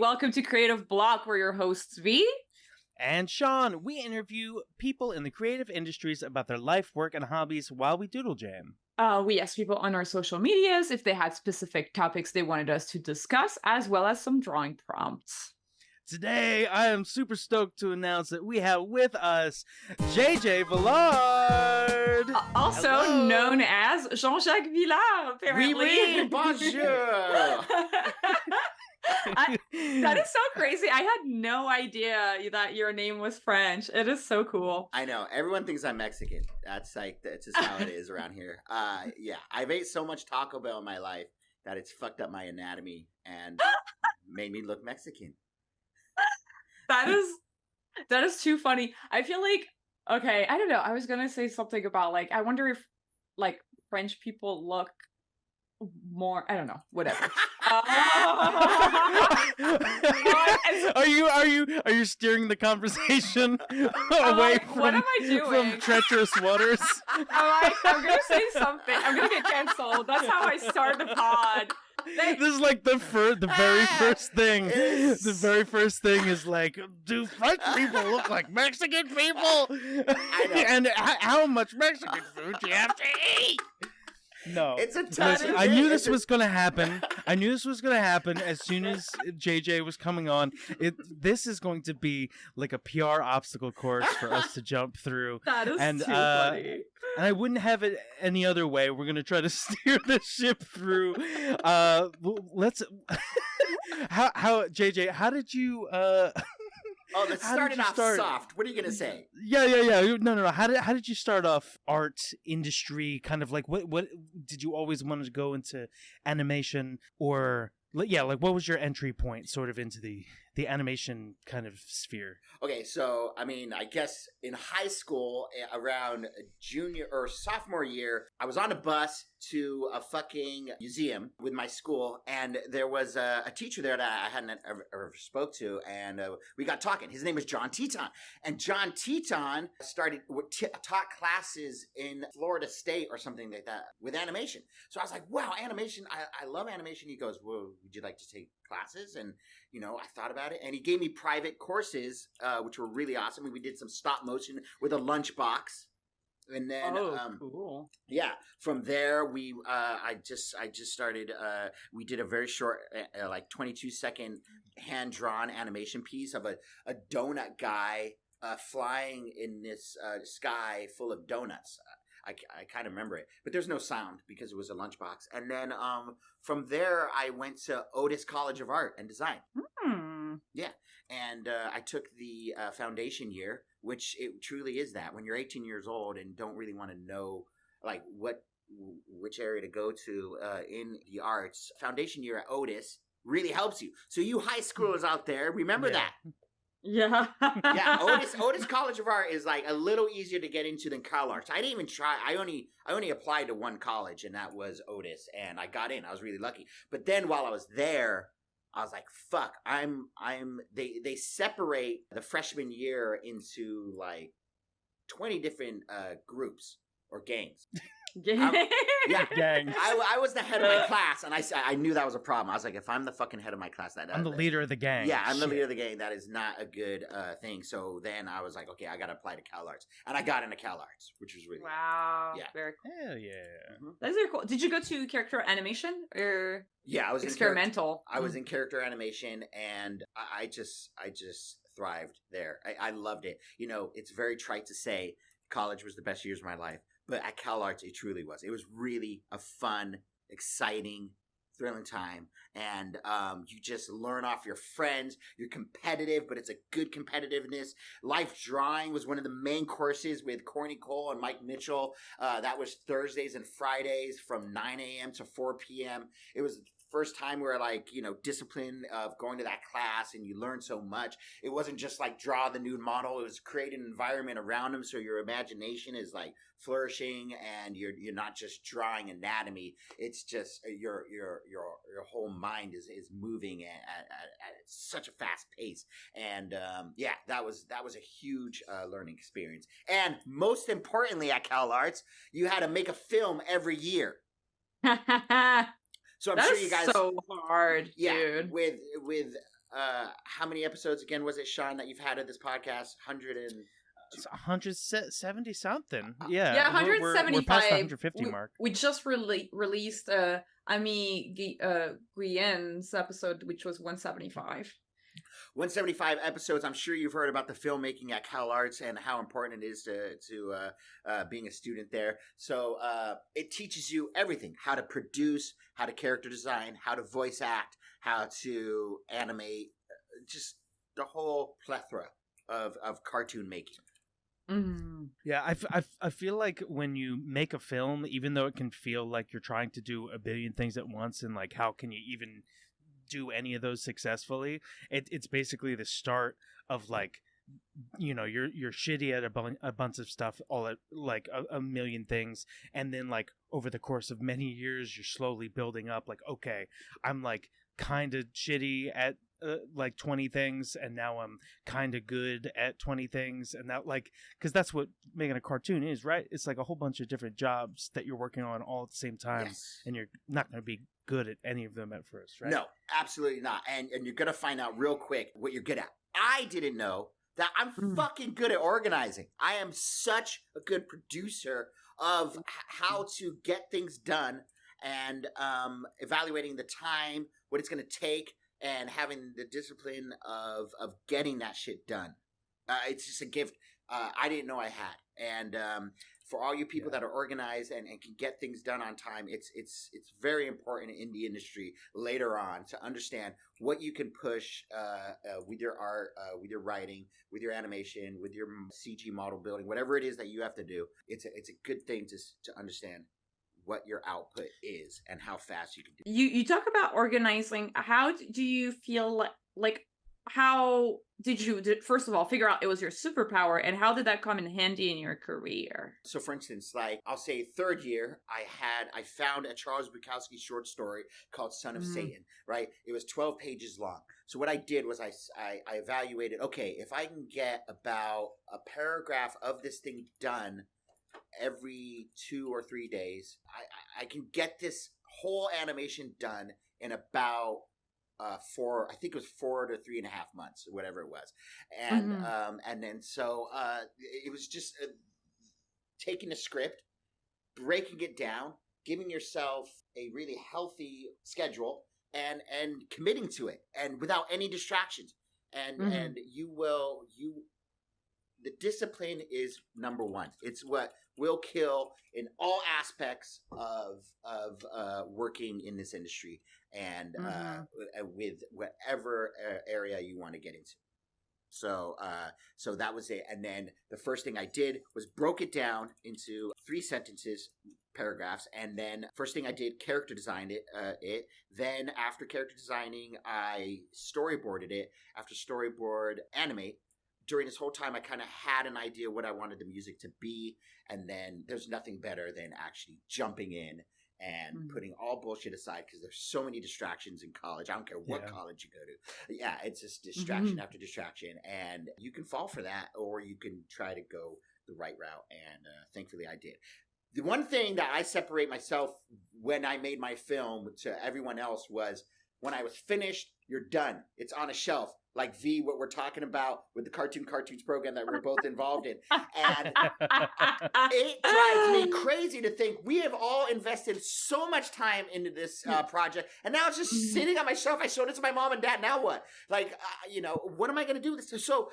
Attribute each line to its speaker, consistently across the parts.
Speaker 1: welcome to Creative Block. We're your hosts, V.
Speaker 2: And Sean. We interview people in the creative industries about their life, work, and hobbies while we doodle jam.
Speaker 1: We asked people on our social medias if they had specific topics they wanted us to discuss, as well as some drawing prompts.
Speaker 2: Today, I am super stoked to announce that we have with us JJ VILLARD.
Speaker 1: Also
Speaker 2: Hello.
Speaker 1: known as Jean-Jacques Villard, apparently.
Speaker 3: Oui, bonjour.
Speaker 1: That is so crazy. I had no idea that your name was French. It is so cool.
Speaker 3: I know. Everyone thinks I'm Mexican. That's just how it is around here. Yeah, I've ate so much Taco Bell in my life that it's fucked up my anatomy and made me look Mexican.
Speaker 1: That is too funny. I feel like, okay, I don't know. I was gonna say something about like, I wonder if like French people look more, I don't know, whatever.
Speaker 2: Are you steering the conversation away
Speaker 1: what am I doing?
Speaker 2: from treacherous waters?
Speaker 1: I'm gonna say something. I'm gonna get canceled. That's how I start the pod.
Speaker 2: This is like the very first thing. The very first thing is like, do French people look like Mexican people?
Speaker 3: I know.
Speaker 2: And how much Mexican food do you have to eat? No.
Speaker 3: It's a ton.
Speaker 2: I knew this was going to happen. I knew this was going to happen as soon as JJ was coming on. This is going to be like a PR obstacle course for us to jump through.
Speaker 1: That is too funny.
Speaker 2: And I wouldn't have it any other way. We're going to try to steer the ship through. Let's... How JJ, how did you...
Speaker 3: Oh, let's start it off soft. What are you going to say?
Speaker 2: Yeah. No. How did you start off art industry? Kind of like what did you always want to go into animation or like what was your entry point sort of into the animation kind of sphere?
Speaker 3: Okay, so I mean, I guess in high school around junior or sophomore year, I was on a bus to a fucking museum with my school, and there was a teacher there that I hadn't ever spoke to, and we got talking. His name was John Teton, and John Teton taught classes in Florida State or something like that with animation. So I was like, wow, animation, I love animation. He goes, well, would you like to take classes? And I thought about it, and he gave me private courses, which were really awesome. We did some stop motion with a lunchbox. And then,
Speaker 1: cool.
Speaker 3: Yeah, from there, I just started, we did a very short, like 22-second hand-drawn animation piece of a donut guy flying in this sky full of donuts. I kind of remember it, but there's no sound because it was a lunchbox. And then from there, I went to Otis College of Art and Design. Yeah, and I took the foundation year, which it truly is that. When you're 18 years old and don't really want to know like which area to go to in the arts, foundation year at Otis really helps you. So you high schoolers out there, remember that.
Speaker 1: Yeah.
Speaker 3: Yeah, Otis College of Art is like a little easier to get into than CalArts. I didn't even try. I only applied to one college, and that was Otis, and I got in. I was really lucky. But then while I was there, I was like, fuck, they separate the freshman year into like 20 different groups or gangs. Yeah,
Speaker 2: gang.
Speaker 3: I was the head of my class, and I knew that was a problem. I was like, if I'm the fucking head of my class, I'm
Speaker 2: the leader of the gang.
Speaker 3: Yeah, I'm the leader of the gang. That is not a good thing. So then I was like, okay, I got to apply to CalArts, and I got into CalArts, which was really
Speaker 1: wow.
Speaker 3: Yeah,
Speaker 1: very cool.
Speaker 2: Hell yeah.
Speaker 1: Mm-hmm. That's very cool. Did you go to character animation or?
Speaker 3: Yeah, I was
Speaker 1: experimental.
Speaker 3: I was in character animation, and I just thrived there. I loved it. It's very trite to say college was the best years of my life. But at CalArts, it truly was. It was really a fun, exciting, thrilling time. And you just learn off your friends. You're competitive, but it's a good competitiveness. Life drawing was one of the main courses with Corny Cole and Mike Mitchell. That was Thursdays and Fridays from 9 a.m. to 4 p.m. It was first time where like, discipline of going to that class and you learn so much. It wasn't just like draw the nude model. It was create an environment around them so your imagination is like flourishing and you're not just drawing anatomy. It's just your whole mind is moving at such a fast pace. And yeah, that was a huge learning experience. And most importantly at CalArts, you had to make a film every year. So I'm sure you guys
Speaker 1: so hard,
Speaker 3: yeah,
Speaker 1: dude.
Speaker 3: with how many episodes again was it, Sean, that you've had of this podcast?
Speaker 2: 170 something.
Speaker 1: Yeah,
Speaker 2: Yeah,
Speaker 1: 175.
Speaker 2: we're past the 150 mark.
Speaker 1: We just released Ami Guillen's episode, which was 175.
Speaker 3: 175 episodes. I'm sure you've heard about the filmmaking at Cal Arts and how important it is to being a student there. So it teaches you everything: how to produce, how to character design, how to voice act, how to animate, just the whole plethora of cartoon making.
Speaker 1: Mm.
Speaker 2: Yeah, I feel like when you make a film, even though it can feel like you're trying to do a billion things at once, and like how can you even do any of those successfully, it's basically the start of like, you know, you're shitty at a bunch of stuff, all at like a million things, and then like over the course of many years you're slowly building up like, okay, I'm like kind of shitty at like 20 things, and now I'm kind of good at 20 things, and that, like, because that's what making a cartoon is, right? It's like a whole bunch of different jobs that you're working on all at the same time.
Speaker 3: Yes.
Speaker 2: And you're not going to be good at any of them at first, right?
Speaker 3: No, absolutely not. And you're going to find out real quick what you're good at. I didn't know that I'm fucking good at organizing. I am such a good producer of how to get things done, and evaluating the time, what it's going to take, and having the discipline of getting that shit done. It's just a gift I didn't know I had. And for all you people that are organized and can get things done on time, it's very important in the industry later on to understand what you can push with your art, with your writing, with your animation, with your CG model building, whatever it is that you have to do. It's a good thing to understand what your output is and how fast you can do it.
Speaker 1: You talk about organizing. How do you feel like how did you first of all figure out it was your superpower, and how did that come in handy in your career?
Speaker 3: So for instance, like I'll say third year, I found a Charles Bukowski short story called Son of Satan, right? It was 12 pages long. So what I did was I evaluated, okay, if I can get about a paragraph of this thing done every 2 or 3 days, I can get this whole animation done in about 4 to 3.5 months, whatever it was. And then so it was just taking a script, breaking it down, giving yourself a really healthy schedule, and committing to it, and without any distractions. And the discipline is number one. It's what will kill in all aspects of working in this industry, and with whatever area you want to get into. So that was it. And then the first thing I did was broke it down into 3 sentences, paragraphs, and then first thing I did, character designed it. Then after character designing, I storyboarded it. After storyboard, animate. During this whole time, I kind of had an idea what I wanted the music to be, and then there's nothing better than actually jumping in and putting all bullshit aside, because there's so many distractions in college. I don't care what college you go to. Yeah, it's just distraction after distraction, and you can fall for that, or you can try to go the right route, and thankfully I did. The one thing that I separate myself when I made my film to everyone else was when I was finished, you're done. It's on a shelf. Like V, what we're talking about with the Cartoons program that we're both involved in. And it drives me crazy to think we have all invested so much time into this project, and now it's just sitting on my shelf. I showed it to my mom and dad. Now what? Like, what am I going to do with this? So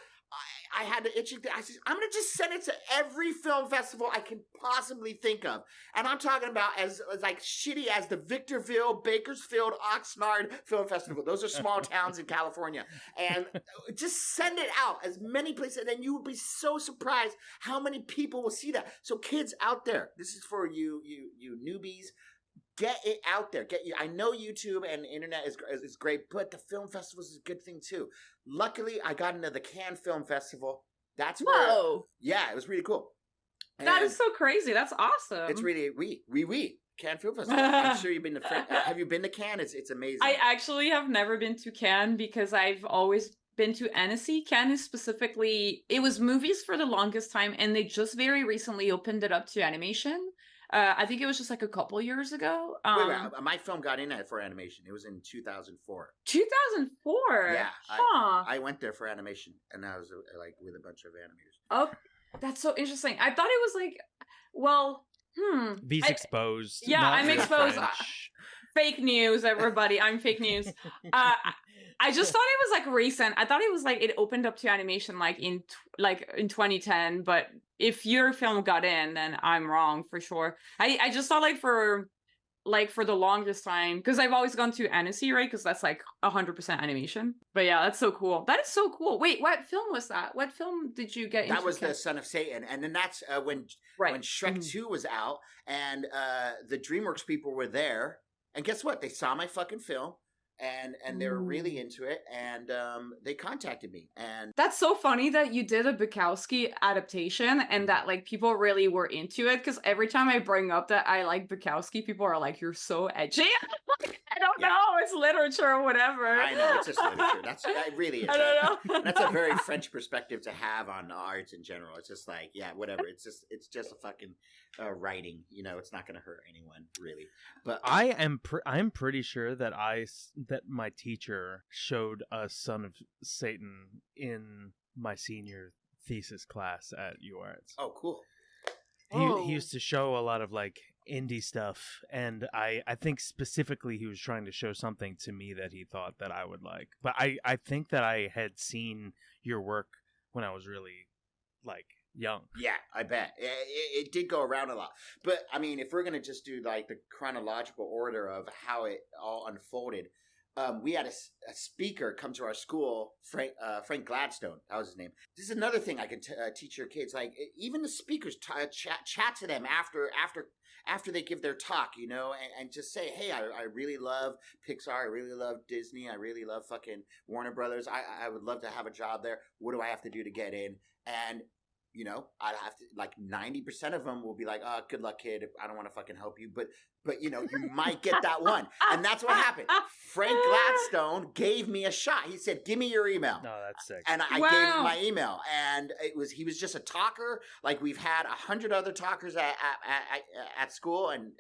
Speaker 3: I had the itching thing. I said, I'm going to just send it to every film festival I can possibly think of. And I'm talking about as like shitty as the Victorville, Bakersfield, Oxnard Film Festival. Those are small towns in California. And just send it out as many places. And then you will be so surprised how many people will see that. So kids out there, this is for you newbies. Get it out there. I know YouTube and the internet is great, but the film festivals is a good thing too. Luckily, I got into the Cannes Film Festival. That's where, yeah, it was really cool. And
Speaker 1: that is so crazy. That's awesome.
Speaker 3: It's really Cannes Film Festival. I'm sure you've been to. Have you been to Cannes? It's amazing.
Speaker 1: I actually have never been to Cannes because I've always been to Annecy. Cannes is specifically, it was movies for the longest time, and they just very recently opened it up to animation. I think it was just like a couple years ago.
Speaker 3: Wait, my film got in for animation. It was in 2004.
Speaker 1: 2004.
Speaker 3: Yeah,
Speaker 1: Huh.
Speaker 3: I went there for animation, and I was like with a bunch of animators.
Speaker 1: Oh, that's so interesting. I thought it was like, well,
Speaker 2: V's exposed.
Speaker 1: Yeah,
Speaker 2: not
Speaker 1: I'm
Speaker 2: very
Speaker 1: exposed.
Speaker 2: French.
Speaker 1: Fake news, everybody. I'm fake news. I just thought it was like recent. I thought it was like it opened up to animation like in 2010. But if your film got in, then I'm wrong for sure. I just thought for the longest time, because I've always gone to NSC, right? Because that's like 100% animation. But yeah, that's so cool. That is so cool. Wait, what film was that? What film did you get into?
Speaker 3: That was the Son of Satan, and then that's when Shrek 2 was out, and the Dreamworks people were there. And guess what? They saw my fucking film, and they were really into it, and they contacted me. And
Speaker 1: that's so funny that you did a Bukowski adaptation, and that like people really were into it. Because every time I bring up that I like Bukowski, people are like, "You're so edgy." I don't know. It's literature or whatever.
Speaker 3: I know, it's just literature. It really is.
Speaker 1: I don't know.
Speaker 3: That's a very French perspective to have on arts in general. It's just like, yeah, whatever. It's just a fucking writing. You know, it's not going to hurt anyone really. But
Speaker 2: I'm pretty sure that that my teacher showed us Son of Satan in my senior thesis class at UArts.
Speaker 3: Oh, cool.
Speaker 2: He used to show a lot of like indie stuff, and I think specifically he was trying to show something to me that he thought that I would like. But I think that I had seen your work when I was really like young.
Speaker 3: Yeah, I bet. It did go around a lot. But I mean, if we're going to just do like the chronological order of how it all unfolded, we had a speaker come to our school, Frank Gladstone. That was his name. This is another thing I can teach your kids. Like, even the speakers chat to them after they give their talk, you know, and just say, hey, I really love Pixar. I really love Disney. I really love fucking Warner Brothers. I would love to have a job there. What do I have to do to get in? And you know, I'd have to, like 90% of them will be like, oh, good luck, kid. I don't want to fucking help you. But, you know, you might get that one. And that's what happened. Frank Gladstone gave me a shot. He said, give me your email.
Speaker 2: No, that's sick.
Speaker 3: And I gave him my email. And he was just a talker. Like, we've had 100 other talkers at school. And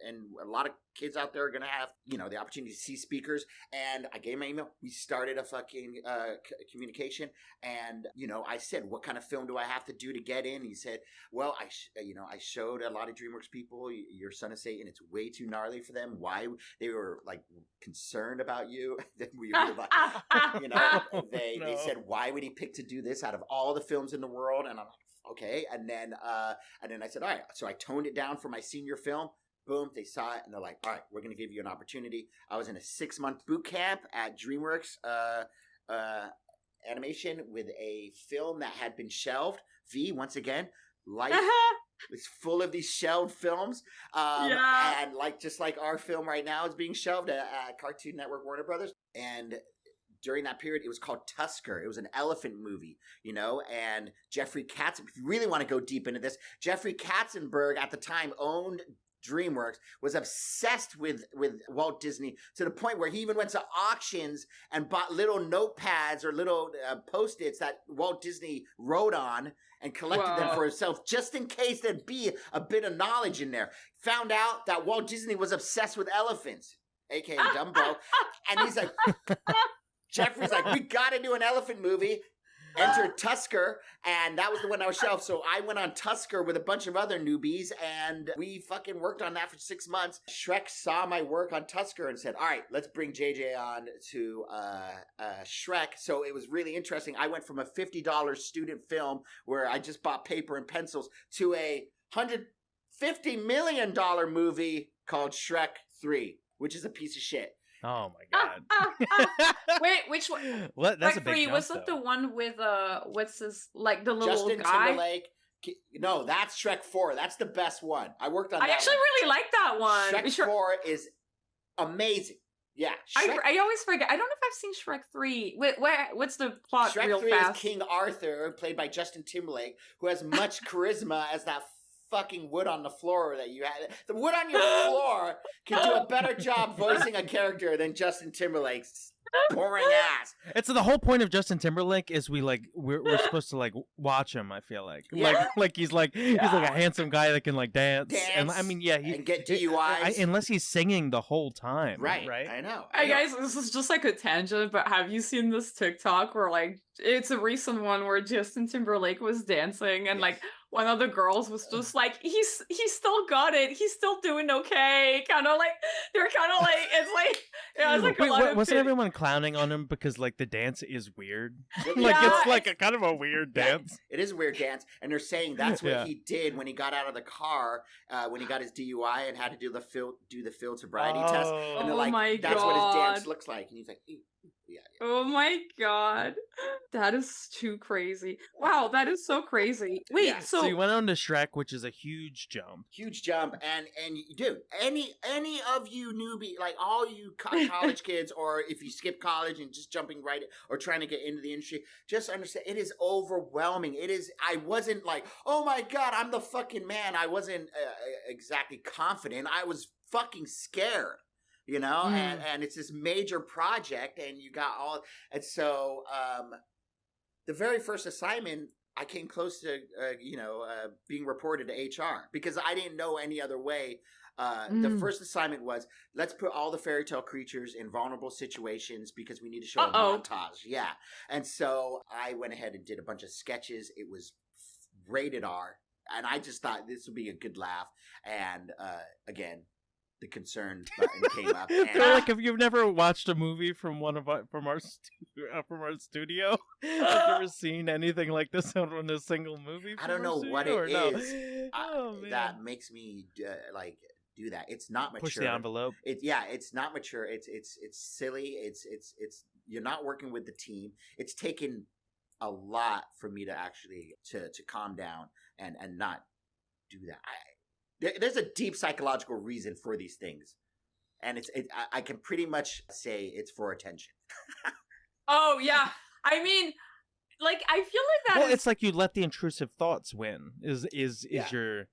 Speaker 3: a lot of kids out there are going to have, you know, the opportunity to see speakers. And I gave him my email. We started a fucking communication. And, you know, I said, what kind of film do I have to do to get in? He said, well, I showed a lot of Dreamworks people your Son of Satan. It's way too gnarly for them. Why they were like concerned about you. Then we were like, you know, they said, why would he pick to do this out of all the films in the world? And I'm like, okay. And then I said, all right. So I toned it down for my senior film. Boom, they saw it and they're like, all right, we're going to give you an opportunity. I was in a 6-month boot camp at Dreamworks animation with a film that had been shelved. V, once again, life is full of these shelved films. And just like our film right now is being shelved at Cartoon Network Warner Brothers. And during that period, it was called Tusker. It was an elephant movie, you know, and Jeffrey Katzenberg, if you really want to go deep into this, Jeffrey Katzenberg at the time owned Dreamworks, was obsessed with Walt Disney to the point where he even went to auctions and bought little notepads or little Post-its that Walt Disney wrote on and collected them for himself just in case there'd be a bit of knowledge in there. Found out that Walt Disney was obsessed with elephants, aka Dumbo. And he's like, Jeffrey's like, we got to do an elephant movie. Entered Tusker, and that was the one I was shelved. So I went on Tusker with a bunch of other newbies, and we fucking worked on that for 6 months. Shrek saw my work on Tusker and said, all right, let's bring JJ on to Shrek. So it was really interesting. I went from a $50 student film where I just bought paper and pencils to a $150 million movie called Shrek 3, which is a piece of shit.
Speaker 2: Oh my god!
Speaker 1: Wait, which one?
Speaker 2: What? That's a big jump,
Speaker 1: was that the one with what's this, like the little
Speaker 3: Justin
Speaker 1: guy?
Speaker 3: Timberlake. No, that's Shrek 4. That's the best one. I worked on that.
Speaker 1: I actually really like that one.
Speaker 3: Shrek 4 is amazing. Yeah.
Speaker 1: I always forget. I don't know if I've seen Shrek 3. What's the plot
Speaker 3: Shrek
Speaker 1: real
Speaker 3: 3
Speaker 1: fast?
Speaker 3: is King Arthur, played by Justin Timberlake, who has much charisma as that fucking wood on the floor that you had. The wood on your floor can do a better job voicing a character than Justin Timberlake's boring ass.
Speaker 2: It's the whole point of Justin Timberlake is we're supposed to like watch him. I feel like he's like a handsome guy that can like dance. And I mean,
Speaker 3: and get DUIs
Speaker 2: unless he's singing the whole time.
Speaker 3: Right.
Speaker 2: I
Speaker 3: know.
Speaker 1: Hey guys, this is just like a tangent, but have you seen this TikTok where like it's a recent one where Justin Timberlake was dancing and like one of the girls was just like he's still got it, he's still doing okay, kind of like they're kind of like it's like it's like
Speaker 2: Wait,
Speaker 1: a lot of
Speaker 2: wasn't everyone clowning on him because like the dance is weird?
Speaker 1: Yeah,
Speaker 2: it's like a kind of a weird dance.
Speaker 3: It is a weird dance, and they're saying that's what he did when he got out of the car, when he got his DUI and had to do the field sobriety test. And they're like,
Speaker 1: my
Speaker 3: that's what his
Speaker 1: God.
Speaker 3: dance looks like, and he's like, yeah.
Speaker 1: Oh my God, that is too crazy. Wow, that is so crazy. Wait,
Speaker 2: So you went on to Shrek, which is a huge jump.
Speaker 3: And dude, any of you newbie, like all you college kids, or if you skip college and just jumping right or trying to get into the industry, just understand it is overwhelming. It is. I wasn't like, oh my God, I'm the fucking man. I wasn't exactly confident. I was fucking scared. You know, and it's this major project, and you got all, and so the very first assignment, I came close to being reported to HR because I didn't know any other way. The first assignment was, let's put all the fairy tale creatures in vulnerable situations because we need to show a montage. Yeah, and so I went ahead and did a bunch of sketches. It was rated R, and I just thought this would be a good laugh. And again, the concern button came up. And
Speaker 2: like, if you've never watched a movie from from our studio, have you ever seen anything like this in a single movie?
Speaker 3: I don't know what it is that makes me do that. It's not mature.
Speaker 2: Push the envelope.
Speaker 3: It's not mature. It's silly. It's you're not working with the team. It's taken a lot for me to actually to calm down and not do that. There's a deep psychological reason for these things, and I can pretty much say it's for attention.
Speaker 1: Oh yeah, I mean, like I feel like that.
Speaker 2: Well, it's like you let the intrusive thoughts win. Is your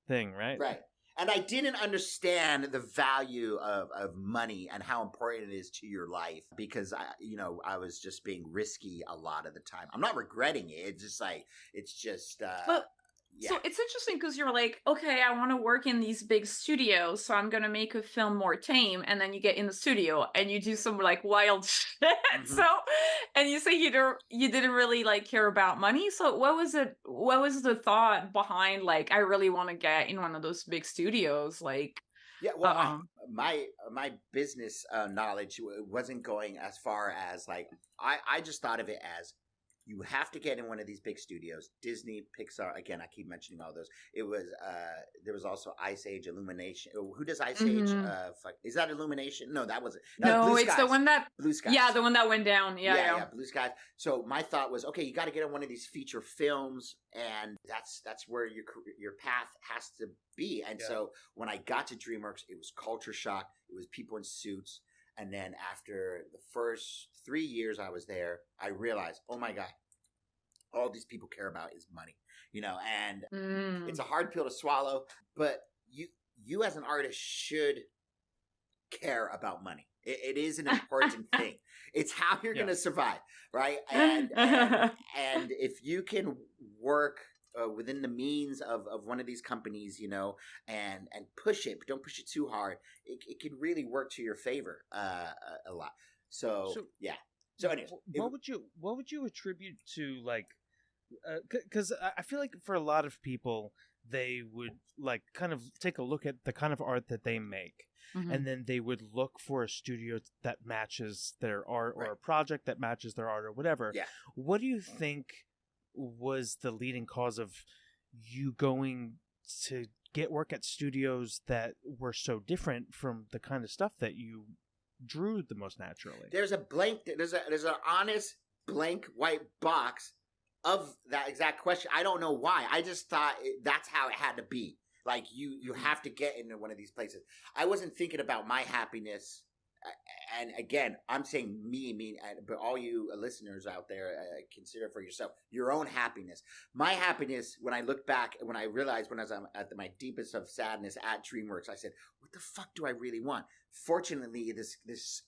Speaker 2: thing, right?
Speaker 3: Right. And I didn't understand the value of money and how important it is to your life because I was just being risky a lot of the time. I'm not regretting it. It's just.
Speaker 1: But so it's interesting because you're like, okay, I want to work in these big studios, so I'm gonna make a film more tame, and then you get in the studio and you do some like wild shit. So, and you say you didn't really like care about money. So what was it? What was the thought behind like I really want to get in one of those big studios? Like,
Speaker 3: yeah, well, my business knowledge wasn't going as far as like I just thought of it as. You have to get in one of these big studios. Disney, Pixar. Again, I keep mentioning all those. It was there was also Ice Age, Illumination. Who does Ice Age? Is that Illumination? No, that wasn't.
Speaker 1: No, it's the one that
Speaker 3: Blue Skies.
Speaker 1: Yeah, the one that went down. Yeah,
Speaker 3: Blue Skies. So my thought was, okay, you got to get on one of these feature films, and that's where your path has to be. And so when I got to DreamWorks, it was culture shock. It was people in suits. And then after the first 3 years I was there, I realized, oh my God, all these people care about is money, and it's a hard pill to swallow, but you as an artist should care about money. It is an important thing. It's how you're going to survive, right? And if you can work within the means of one of these companies, and push it, but don't push it too hard. It can really work to your favor a lot. So yeah. So anyway,
Speaker 2: what would you attribute to like? Because I feel like for a lot of people, they would like kind of take a look at the kind of art that they make. And then they would look for a studio that matches their art or a project that matches their art or whatever.
Speaker 3: Yeah.
Speaker 2: What do you think was the leading cause of you going to get work at studios that were so different from the kind of stuff that you drew the most naturally?
Speaker 3: There's an honest blank white box of that exact question. I don't know why. I just thought that's how it had to be. Like you have to get into one of these places. I wasn't thinking about my happiness and again, I'm saying me, but all you listeners out there, consider for yourself your own happiness. My happiness, when I look back, when I realized when I was at my deepest of sadness at DreamWorks, I said, "What the fuck do I really want?" Fortunately, this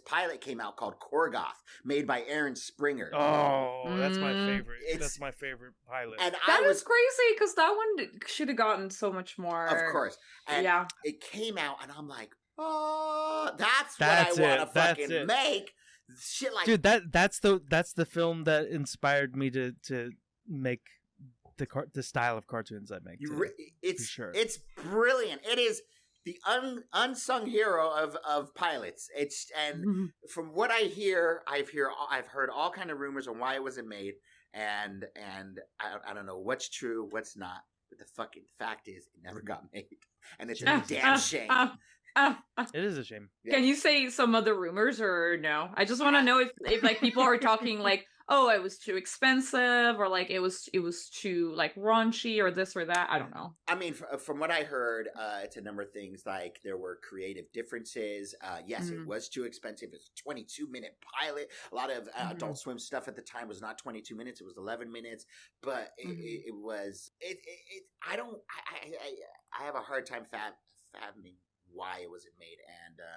Speaker 3: pilot came out called Korgoth, made by Aaron Springer.
Speaker 2: Oh, that's my favorite. That's my favorite pilot.
Speaker 1: And that was crazy because that one should have gotten so much more.
Speaker 3: Of course, and it came out, and I'm like, oh, that's what I want to fucking make. Shit like,
Speaker 2: dude, that's the film that inspired me to make the style of cartoons I make.
Speaker 3: It's brilliant. It is the unsung hero of pilots. From what I hear, I've heard all kind of rumors on why it wasn't made, and I don't know what's true, what's not. But the fucking fact is, it never got made, and it's a damn shame.
Speaker 2: It is a shame.
Speaker 1: Yeah. Can you say some other rumors or no? I just want to know if like people are talking like, oh, it was too expensive, or like it was too like raunchy, or this or that. I don't know.
Speaker 3: I mean, from what I heard, it's a number of things. Like there were creative differences. Yes, it was too expensive. It's a 22-minute pilot. A lot of Adult Swim stuff at the time was not 22 minutes. It was 11 minutes. But it was. I have a hard time fathoming why it wasn't made,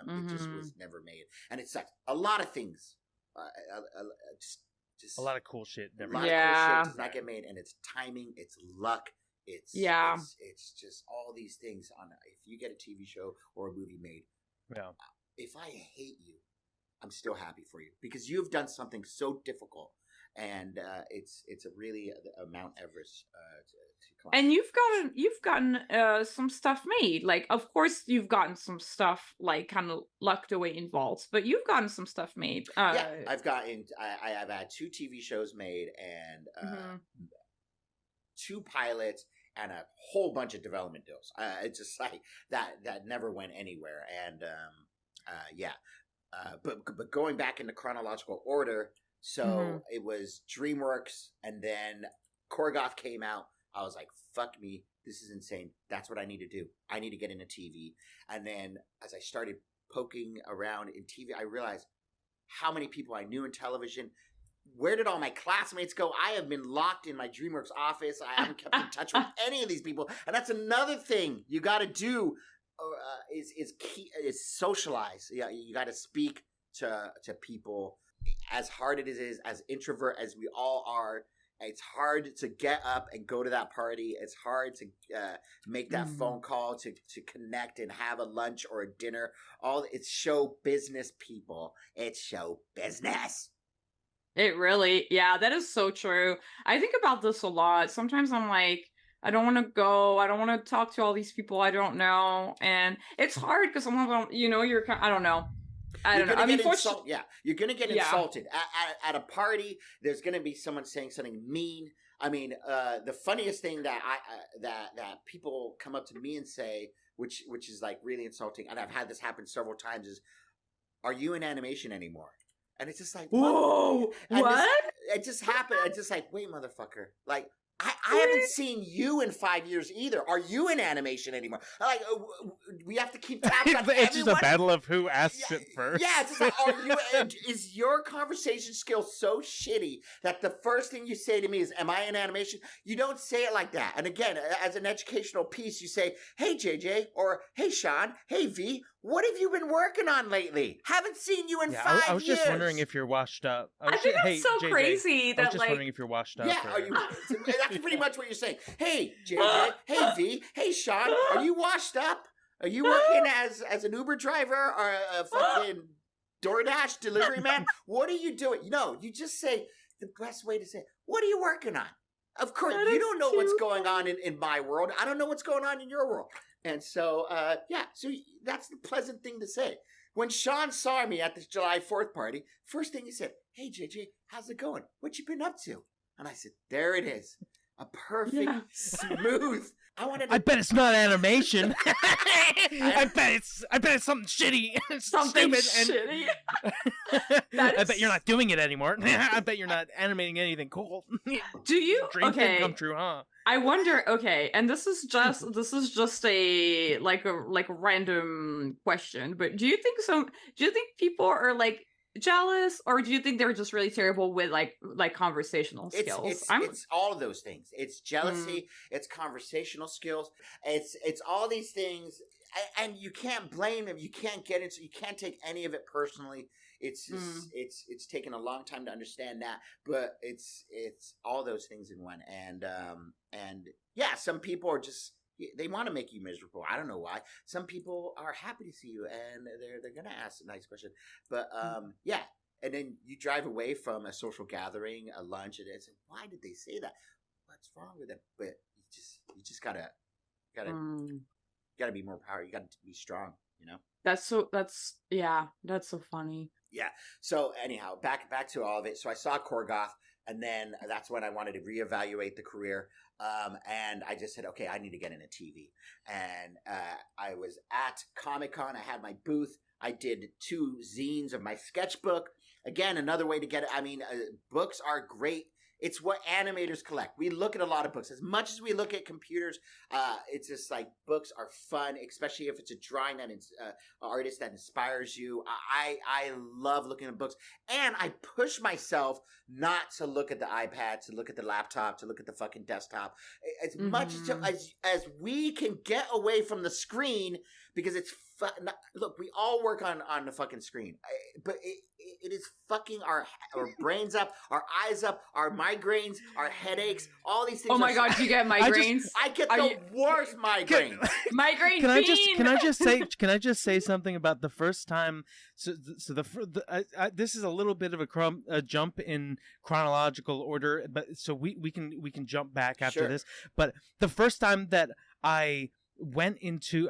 Speaker 3: and it just was never made, and it sucks. A lot of things, just
Speaker 2: a lot of cool shit.
Speaker 3: A lot of cool shit does not get made, and it's timing, it's luck, it's just all these things. If you get a TV show or a movie made, if I hate you, I'm still happy for you because you've done something so difficult, and it's a really a Mount Everest to climb.
Speaker 1: And you've gotten some stuff made. Like, of course, you've gotten some stuff like kind of locked away in vaults, but you've gotten some stuff made.
Speaker 3: I've had 2 TV shows made and 2 pilots and a whole bunch of development deals. It's just like that never went anywhere. And but going back into chronological order, so it was DreamWorks, and then Korgoth came out. I was like, fuck me, this is insane. That's what I need to do. I need to get into TV. And then as I started poking around in TV, I realized how many people I knew in television. Where did all my classmates go? I have been locked in my DreamWorks office. I haven't kept in touch with any of these people. And that's another thing you got to do is socialize. Yeah, you got to speak to people. As hard as it is, as introvert as we all are, it's hard to get up and go to that party. It's hard to make that phone call to connect and have a lunch or a dinner. It's show business, people. It's show business.
Speaker 1: It really, that is so true. I think about this a lot. Sometimes I'm like, I don't want to go. I don't want to talk to all these people I don't know. And it's hard because sometimes, you're, I don't know. I don't know. I mean,
Speaker 3: you're going to get insulted. At a party, there's going to be someone saying something mean. I mean, the funniest thing that that people come up to me and say, which is like really insulting, and I've had this happen several times, is, "Are you in animation anymore?" And it's just like,
Speaker 1: whoa, what?
Speaker 3: It just happened. It's just like, wait, motherfucker, like. I haven't seen you in 5 years either. Are you in animation anymore? Like, we have to keep tabs on everyone.
Speaker 2: It's just a battle of who asks it first.
Speaker 3: Yeah, it's just like, is your conversation skill so shitty that the first thing you say to me is, am I in animation? You don't say it like that. And again, as an educational piece, you say, hey, JJ, or hey, Sean, hey, V, what have you been working on lately? Haven't seen you in 5 years.
Speaker 2: I was just wondering if you're washed up.
Speaker 1: I think that's so
Speaker 2: JJ,
Speaker 1: crazy that,
Speaker 2: I was just wondering if you're washed up.
Speaker 3: Yeah, that's pretty much what you're saying. Hey, JJ, hey, V, hey, Sean, are you washed up? Are you working as an Uber driver or a fucking DoorDash delivery man? What are you doing? No, you just say the best way to say it. What are you working on? Of course, you don't know what's going on in my world. I don't know what's going on in your world. And so, so that's the pleasant thing to say. When Sean saw me at this July 4th party, first thing he said, hey, JJ, how's it going? What you been up to? And I said, there it is. A perfect, smooth. I bet
Speaker 2: it's not animation. I bet it's something shitty.
Speaker 1: Something shitty.
Speaker 2: I bet you're not doing it anymore. I bet you're not animating anything cool.
Speaker 1: Do you?
Speaker 2: Dream didn't come true, huh?
Speaker 1: I wonder, okay, and this is just a random question, but do you think people are like jealous, or do you think they're just really terrible with like conversational skills?
Speaker 3: It's all of those things. It's jealousy, it's conversational skills, it's all these things, and you can't blame them. You can't take any of it personally. It's just it's taken a long time to understand that, but it's all those things in one. And yeah, some people are just, they want to make you miserable. I don't know why. Some people are happy to see you, and they're gonna ask a nice question. But yeah, and then you drive away from a social gathering, a lunch, and it's, why did they say that? What's wrong with them? But you just gotta be more powerful. You gotta be strong. You know.
Speaker 1: That's so funny.
Speaker 3: Yeah. So anyhow, back to all of it. So I saw Korgoth, and then that's when I wanted to reevaluate the career. And I just said, okay, I need to get into TV. And I was at Comic-Con. I had my booth. I did 2 zines of my sketchbook. Again, another way to get it. I mean, books are great. It's what animators collect. We look at a lot of books. As much as we look at computers, it's just like books are fun, especially if it's a drawing that artist that inspires you. I love looking at books, and I push myself not to look at the iPad, to look at the laptop, to look at the fucking desktop. As much as we can get away from the screen, because it's look, we all work on the fucking screen, but it is fucking our brains up, our eyes up, our migraines, our headaches, all these things.
Speaker 1: Oh my god, you get migraines?
Speaker 3: I get the worst migraines.
Speaker 1: Migraine.
Speaker 2: Can I just say something about the first time? This is a little bit of a jump in chronological order, but so we can jump back after this. But the first time that I went into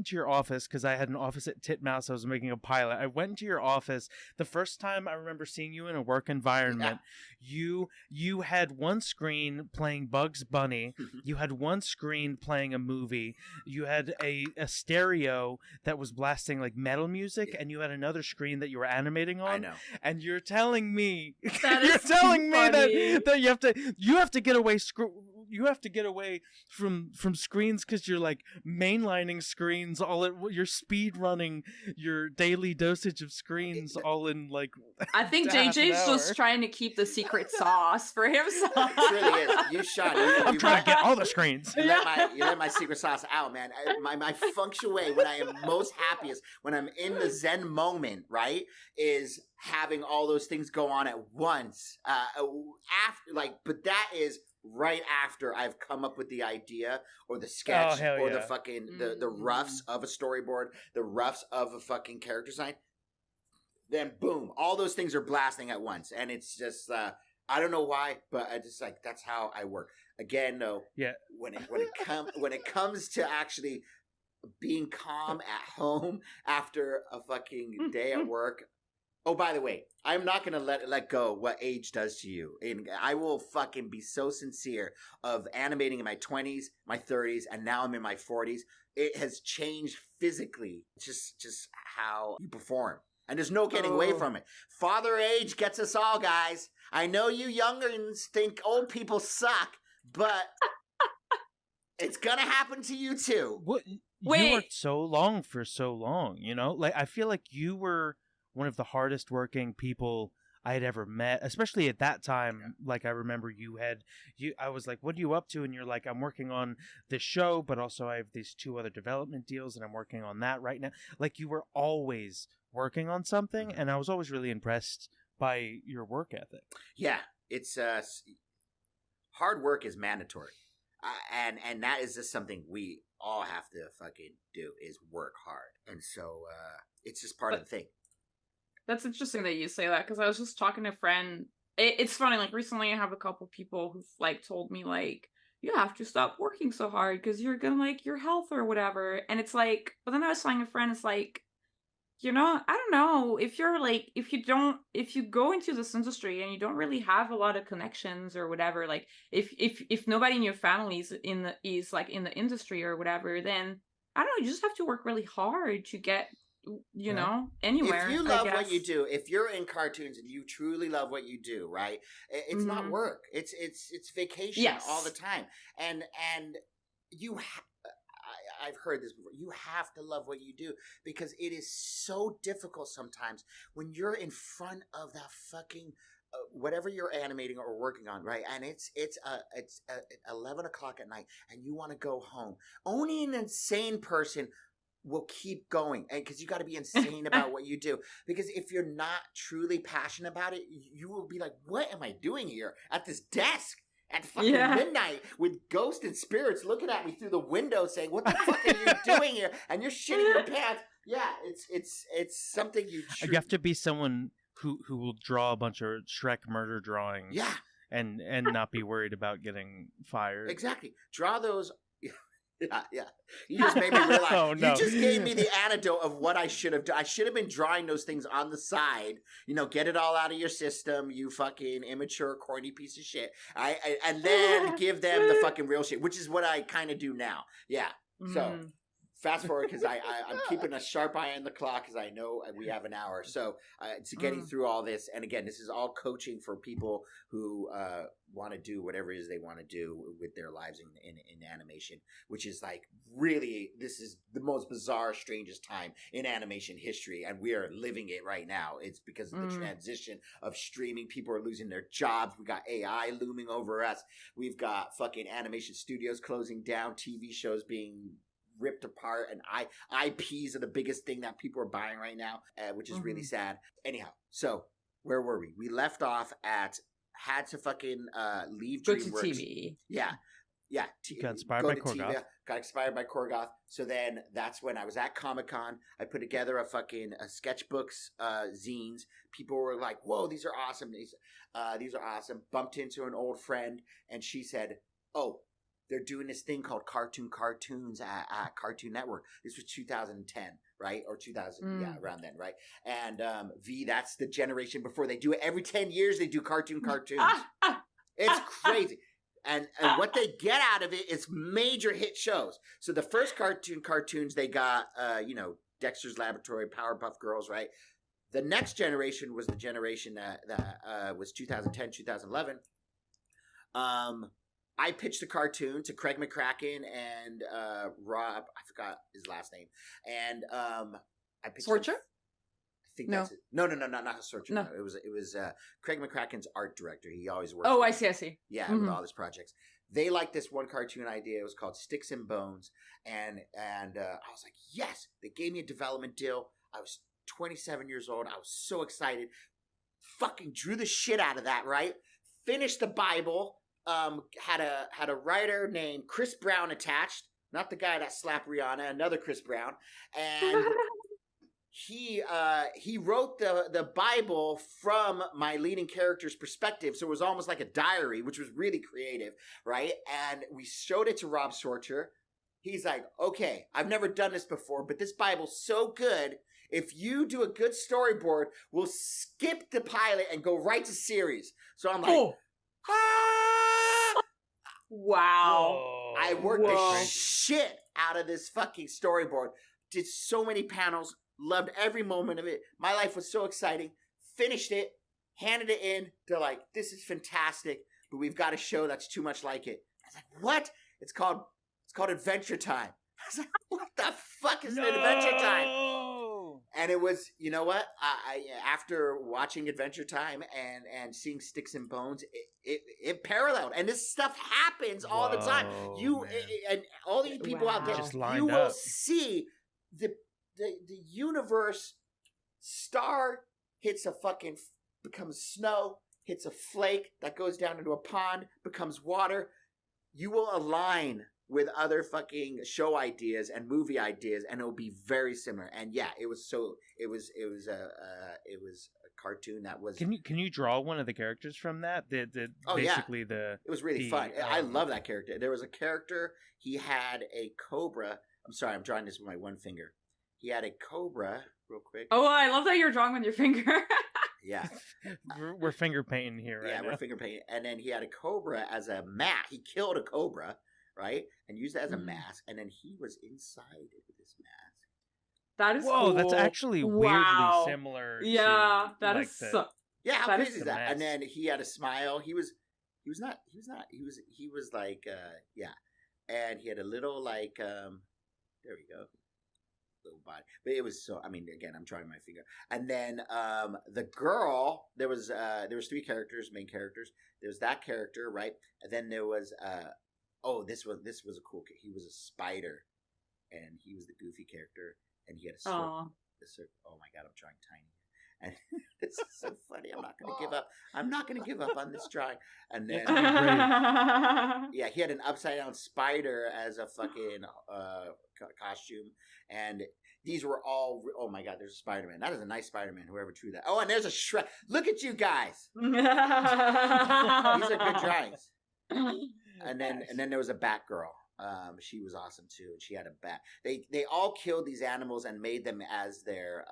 Speaker 2: your office, because I had an office at Titmouse. I was making a pilot. I went into your office. The first time I remember seeing you in a work environment, you had one screen playing Bugs Bunny. You had one screen playing a movie. You had a stereo that was blasting like metal music, and you had another screen that you were animating on.
Speaker 3: I know.
Speaker 2: And you're telling me
Speaker 1: that
Speaker 2: you have to get away. You have to get away from screens because you're like mainlining screens you're speed running your daily dosage of screens all in like.
Speaker 1: I think JJ's just trying to keep the secret sauce for himself.
Speaker 3: It really is. You shot.
Speaker 2: I'm trying to get all the screens.
Speaker 3: You let my secret sauce out, man. My feng shui when I am most happiest, when I'm in the Zen moment, right, is having all those things go on at once. But that is right after I've come up with the idea or the sketch or the fucking the roughs of a storyboard, the roughs of a fucking character design. Then boom, all those things are blasting at once, and it's just I don't know why, but I just like that's how I work. Again, though, when it comes to actually being calm at home after a fucking day at work. Oh, by the way, I'm not going to let go what age does to you. And I will fucking be so sincere of animating in my 20s, my 30s, and now I'm in my 40s. It has changed physically, just how you perform. And there's no getting away from it. Father age gets us all, guys. I know you youngerns think old people suck, but it's going to happen to you too.
Speaker 2: What?
Speaker 1: Wait.
Speaker 2: You worked so long for so long, you know? Like, I feel like you were one of the hardest working people I had ever met, especially at that time. Yeah. Like, I remember I was like, what are you up to? And you're like, I'm working on this show, but also I have these 2 other development deals and I'm working on that right now. Like, you were always working on something, and I was always really impressed by your work ethic.
Speaker 3: Yeah, it's hard work is mandatory. And that is just something we all have to fucking do, is work hard. And so it's just part of the thing.
Speaker 1: That's interesting that you say that, because I was just talking to a friend. It's funny, like recently I have a couple people who've like told me like, you have to stop working so hard because you're gonna like your health or whatever. And it's like, but then I was telling a friend, it's like, you know, I don't know, if you go into this industry and you don't really have a lot of connections or whatever, like if nobody in your family is in the industry or whatever, then I don't know, you just have to work really hard to get you know, anywhere.
Speaker 3: If you
Speaker 1: I
Speaker 3: love what
Speaker 1: guess.
Speaker 3: you do, if you're in cartoons and you truly love what you do, right? It's not
Speaker 1: Mhm.
Speaker 3: work. It's vacation
Speaker 1: Yes.
Speaker 3: all the time. And you I've heard this before. You have to love what you do because it is so difficult sometimes when you're in front of that fucking whatever you're animating or working on, right? And it's 11 o'clock at night, and you want to go home. Only an insane person will keep going, and because you got to be insane about what you do. Because if you're not truly passionate about it, you will be like, "What am I doing here at this desk?" At fucking midnight with ghosts and spirits looking at me through the window saying, "What the fuck are you doing here?" And you're shitting your pants. Yeah, it's something you
Speaker 2: have to be someone who will draw a bunch of Shrek murder drawings.
Speaker 3: Yeah.
Speaker 2: And not be worried about getting fired.
Speaker 3: Exactly. Draw those. Yeah. You just made me realize.
Speaker 2: Oh, no.
Speaker 3: You just gave me the antidote of what I should have done. I should have been drawing those things on the side. You know, get it all out of your system, you fucking immature, corny piece of shit. And then give them the fucking real shit, which is what I kind of do now. Yeah. So fast forward because I'm keeping a sharp eye on the clock because I know we have an hour. So to getting through all this, and again, this is all coaching for people who want to do whatever it is they want to do with their lives in animation, which is like really, this is the most bizarre, strangest time in animation history, and we are living it right now. It's because of the transition of streaming. People are losing their jobs. We got AI looming over us. We've got fucking animation studios closing down, TV shows being ripped apart, and IPs are the biggest thing that people are buying right now, which is really sad. Anyhow, so where were we? We left off at had to fucking leave
Speaker 1: Go to
Speaker 3: DreamWorks.
Speaker 1: TV.
Speaker 3: Yeah.
Speaker 2: Got inspired by Korgoth.
Speaker 3: Got inspired by Korgoth. So then that's when I was at Comic-Con. I put together a fucking sketchbooks, zines. People were like, "Whoa, these are awesome. These are awesome." Bumped into an old friend, and she said, "Oh, they're doing this thing called Cartoons at Cartoon Network." This was 2010, right? Or 2000, yeah, around then, right? And V, that's the generation before. They do it every 10 years. They do cartoons. It's crazy. And what they get out of it is major hit shows. So the first cartoons, they got, Dexter's Laboratory, Powerpuff Girls, right? The next generation was the generation that was 2010, 2011. I pitched a cartoon to Craig McCracken and Rob, I forgot his last name. And I pitched
Speaker 1: Sorcher?
Speaker 3: I think that's it. No, not Sorcher. No. It was Craig McCracken's art director. He always works.
Speaker 1: Oh, I see.
Speaker 3: Yeah, with all his projects. They liked this one cartoon idea. It was called Sticks and Bones. And I was like, yes. They gave me a development deal. I was 27 years old. I was so excited. Fucking drew the shit out of that, right? Finished the Bible. Had a writer named Chris Brown attached, not the guy that slapped Rihanna, another Chris Brown, and he wrote the Bible from my leading character's perspective, so it was almost like a diary, which was really creative, right? And we showed it to Rob Sorcher. He's like, "Okay, I've never done this before, but this Bible's so good. If you do a good storyboard, we'll skip the pilot and go right to series." So I'm like,
Speaker 1: Wow.
Speaker 2: Whoa.
Speaker 3: I worked the shit out of this fucking storyboard. Did so many panels. Loved every moment of it. My life was so exciting. Finished it. Handed it in. They're like, "This is fantastic, but we've got a show that's too much like it." I was like, "What?" It's called Adventure Time. I was like, "What the fuck is Adventure Time?" And it was, you know what? I after watching Adventure Time and seeing Sticks and Bones, it paralleled. And this stuff happens all the time. And all these people out there, you will see the universe star hits a fucking, becomes snow, hits a flake that goes down into a pond, becomes water. You will align with other fucking show ideas and movie ideas, and it'll be very similar. And yeah, it was a cartoon that was.
Speaker 2: Can you draw one of the characters from that? It
Speaker 3: was really fun. I love that character. There was a character. He had a cobra. I'm sorry, I'm drawing this with my one finger. He had a cobra. Real quick.
Speaker 1: Oh, I love that you're drawing with your finger.
Speaker 3: Yeah.
Speaker 2: We're finger painting here, right?
Speaker 3: Yeah, we're finger painting. And then he had a cobra as a mask. He killed a cobra, right? And used it as a mask. And then he was inside with this mask.
Speaker 1: That is
Speaker 2: Whoa, that's
Speaker 1: cool.
Speaker 2: actually
Speaker 1: Wow.
Speaker 2: weirdly similar.
Speaker 1: Yeah,
Speaker 2: to,
Speaker 1: that
Speaker 2: like,
Speaker 1: is
Speaker 2: the,
Speaker 1: so.
Speaker 3: Yeah, how
Speaker 1: That
Speaker 3: crazy
Speaker 1: is
Speaker 3: is
Speaker 2: the
Speaker 3: that? And
Speaker 2: mess.
Speaker 3: then he had a smile. He was like, yeah. And he had a little, like, there we go. Little body. But it was so, I mean, again, I'm trying my finger. And then, the girl, there was 3 characters, main characters. There was that character, right? And then there was, this was a cool kid. He was a spider. And he was the goofy character. And he had a sword. Oh my God, I'm drawing tiny. And this is so funny. I'm not going to give up. I'm not going to give up on this drawing. And then, yeah, he had an upside down spider as a fucking costume. And these were all, oh my God, there's a Spider-Man. That is a nice Spider-Man, whoever drew that. Oh, and there's a Shrek. Look at you guys. These are good drawings. And then there was a Batgirl. She was awesome too. She had a bat. They all killed these animals and made them as their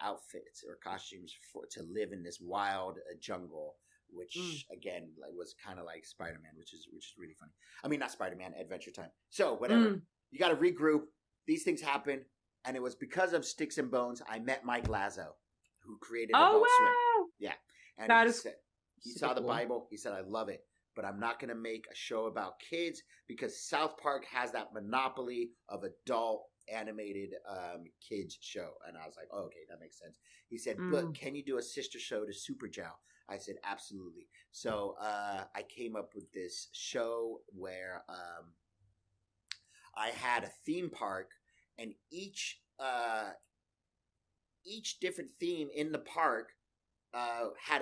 Speaker 3: outfits or costumes to live in this wild jungle, which again was kind of like Spider-Man, which is really funny. I mean, not Spider-Man, Adventure Time. So whatever, you got to regroup. These things happen, and it was because of Sticks and Bones I met Mike Lazo, who created Adult Swim. Yeah, and he saw the Bible. He said, "I love it, but I'm not going to make a show about kids because South Park has that monopoly of adult animated kids show." And I was like, oh, okay, that makes sense. He said, but can you do a sister show to Super Jow? I said, absolutely. So I came up with this show where I had a theme park, and each different theme in the park had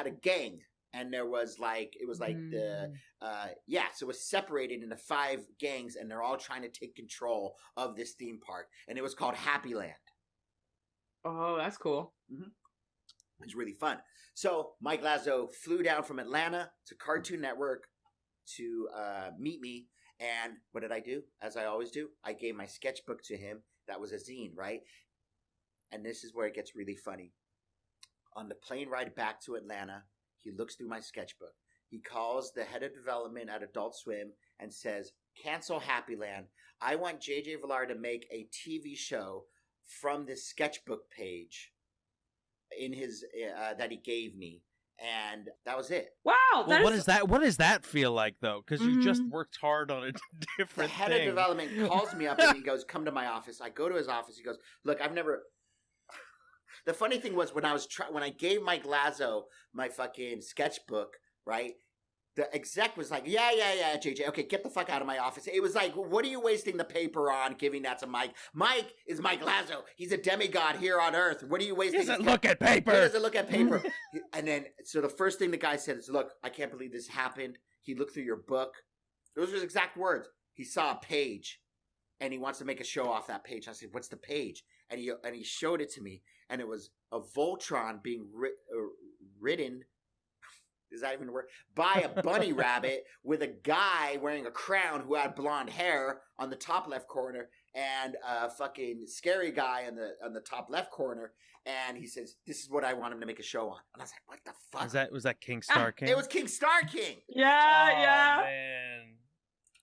Speaker 3: a gang. And there was like, it was like so it was separated into 5 gangs, and they're all trying to take control of this theme park. And it was called Happy Land.
Speaker 1: Oh, that's cool.
Speaker 3: Mm-hmm. It's really fun. So Mike Lazo flew down from Atlanta to Cartoon Network to meet me. And what did I do? As I always do, I gave my sketchbook to him. That was a zine, right? And this is where it gets really funny. On the plane ride back to Atlanta, he looks through my sketchbook. He calls the head of development at Adult Swim and says, cancel Happy Land. I want JJ Villard to make a TV show from this sketchbook page in his that he gave me. And that was it.
Speaker 1: Wow.
Speaker 2: Well, what does that feel like, though? Because you just worked hard on a different
Speaker 3: The head
Speaker 2: thing.
Speaker 3: of development calls me up and he goes, come to my office. I go to his office. He goes, look, I've never... The funny thing was when I gave Mike Lazo my fucking sketchbook, right? The exec was like, yeah, JJ, okay, get the fuck out of my office. It was like, what are you wasting the paper on giving that to Mike? Mike is Mike Lazo. He's a demigod here on Earth. What are you wasting?
Speaker 2: He doesn't look at paper.
Speaker 3: He doesn't look at paper. And then, so the first thing the guy said is, look, I can't believe this happened. He looked through your book. Those were his exact words. He saw a page and he wants to make a show off that page. I said, what's the page? And he showed it to me. And it was a Voltron being ridden, does that even work? By a bunny rabbit with a guy wearing a crown who had blonde hair on the top left corner and a fucking scary guy on the top left corner. And he says, this is what I want him to make a show on. And I was like, what the fuck?
Speaker 2: Was that King Star King?
Speaker 3: It was King Star King.
Speaker 1: Yeah.
Speaker 2: Man.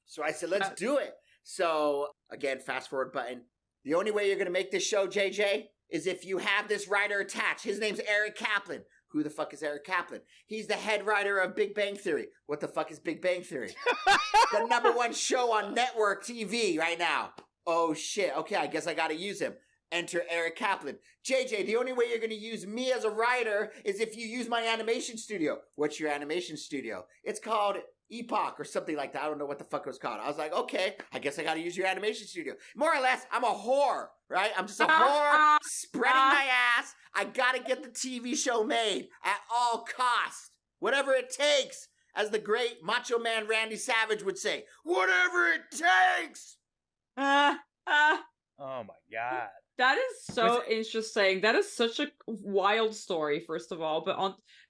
Speaker 3: So I said, let's do it. So again, fast forward button. The only way you're going to make this show, JJ, is if you have this writer attached. His name's Eric Kaplan. Who the fuck is Eric Kaplan? He's the head writer of Big Bang Theory. What the fuck is Big Bang Theory? The #1 show on network TV right now. Oh shit. Okay, I guess I gotta use him. Enter Eric Kaplan. JJ, the only way you're gonna use me as a writer is if you use my animation studio. What's your animation studio? It's called Epoch or something like that. I don't know what the fuck it was called. I was like, okay, I guess I gotta use your animation studio. More or less, I'm a whore, right? I'm just a whore spreading my ass. I gotta get the TV show made at all costs. Whatever it takes, as the great Macho Man Randy Savage would say. Whatever it takes!
Speaker 2: Oh my God.
Speaker 1: That is so interesting. That is such a wild story, first of all,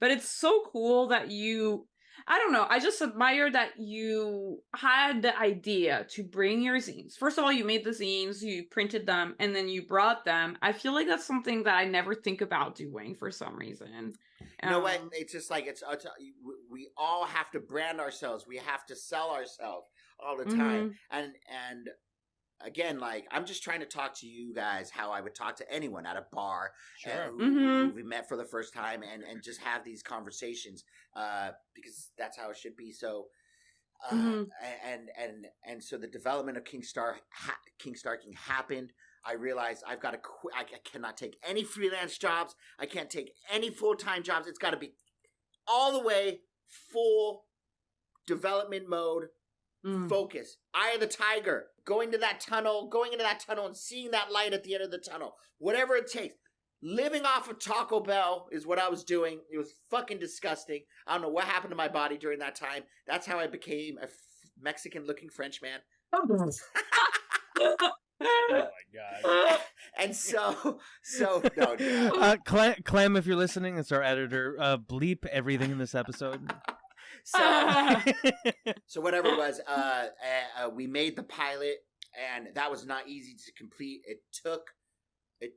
Speaker 1: but it's so cool that you, I don't know, I just admire that you had the idea to bring your zines. First of all, you made the zines, you printed them, and then you brought them. I feel like that's something that I never think about doing for some reason.
Speaker 3: You know what? It's just like, we all have to brand ourselves. We have to sell ourselves all the time. And again, like, I'm just trying to talk to you guys how I would talk to anyone at a bar
Speaker 2: Sure.
Speaker 3: who we met for the first time, and just have these conversations, because that's how it should be. So, and so the development of King Star King happened. I realized I've got to quit. I cannot take any freelance jobs. I can't take any full-time jobs. It's got to be all the way full development mode. Focus. Eye of the tiger. Going into that tunnel and seeing that light at the end of the tunnel. Whatever it takes. Living off of Taco Bell is what I was doing. It was fucking disgusting. I don't know what happened to my body during that time. That's how I became a Mexican-looking French man.
Speaker 2: Oh my god!
Speaker 3: And so no.
Speaker 2: Clem, if you're listening, it's our editor. Bleep everything in this episode.
Speaker 3: So whatever it was, we made the pilot, and that was not easy to complete. It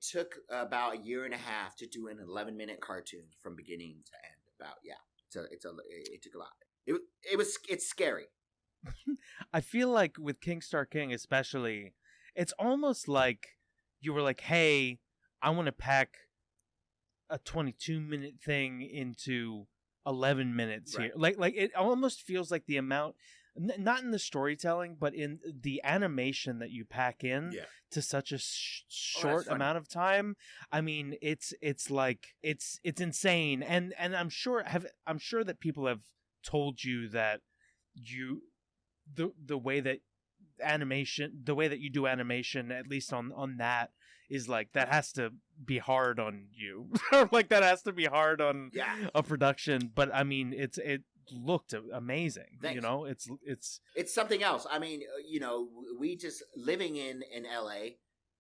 Speaker 3: took about a year and a half to do an 11-minute cartoon from beginning to end. It took a lot. It's scary.
Speaker 2: I feel like with King Star King especially, it's almost like you were like, hey, I want to pack a 22-minute thing into 11 minutes here. Like it almost feels like the amount, not in the storytelling, but in the animation that you pack in to such a short amount of time. I mean, it's like it's insane, and I'm sure that people have told you that the way that you do animation, at least on that, is like that has to be hard on you. Like that has to be hard on a production. But I mean, it looked amazing.
Speaker 3: Thanks.
Speaker 2: You know, it's
Speaker 3: something else. I mean, you know, we just living in LA,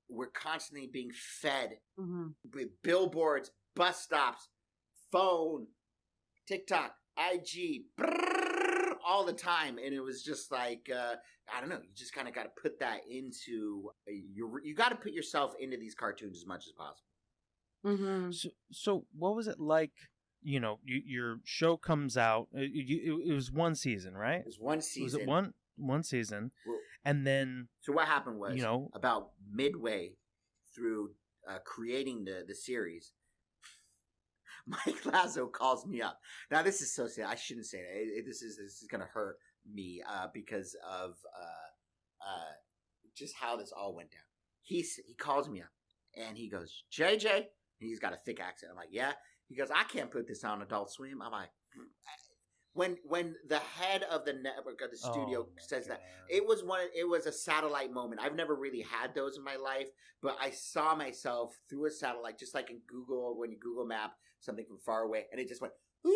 Speaker 3: we're constantly being fed with billboards, bus stops, phone, TikTok, IG, all the time. And it was just like, I don't know, you just kind of got to put that into you got to put yourself into these cartoons as much as possible.
Speaker 2: So what was it like? You know, your show comes out. It was one season, right?
Speaker 3: It was one season.
Speaker 2: Was it one season?
Speaker 3: Well,
Speaker 2: and then
Speaker 3: so what happened was, about midway through creating the series, Mike Lazo calls me up. Now this is so sad. I shouldn't say that. This is gonna hurt me because of just how this all went down. He calls me up and he goes, JJ, and he's got a thick accent. I'm like, yeah. He goes, I can't put this on Adult Swim. I'm like, when the head of the network of the studio says that, it was a satellite moment. I've never really had those in my life, but I saw myself through a satellite, just like in Google, when you Google map something from far away, and it just went, woo!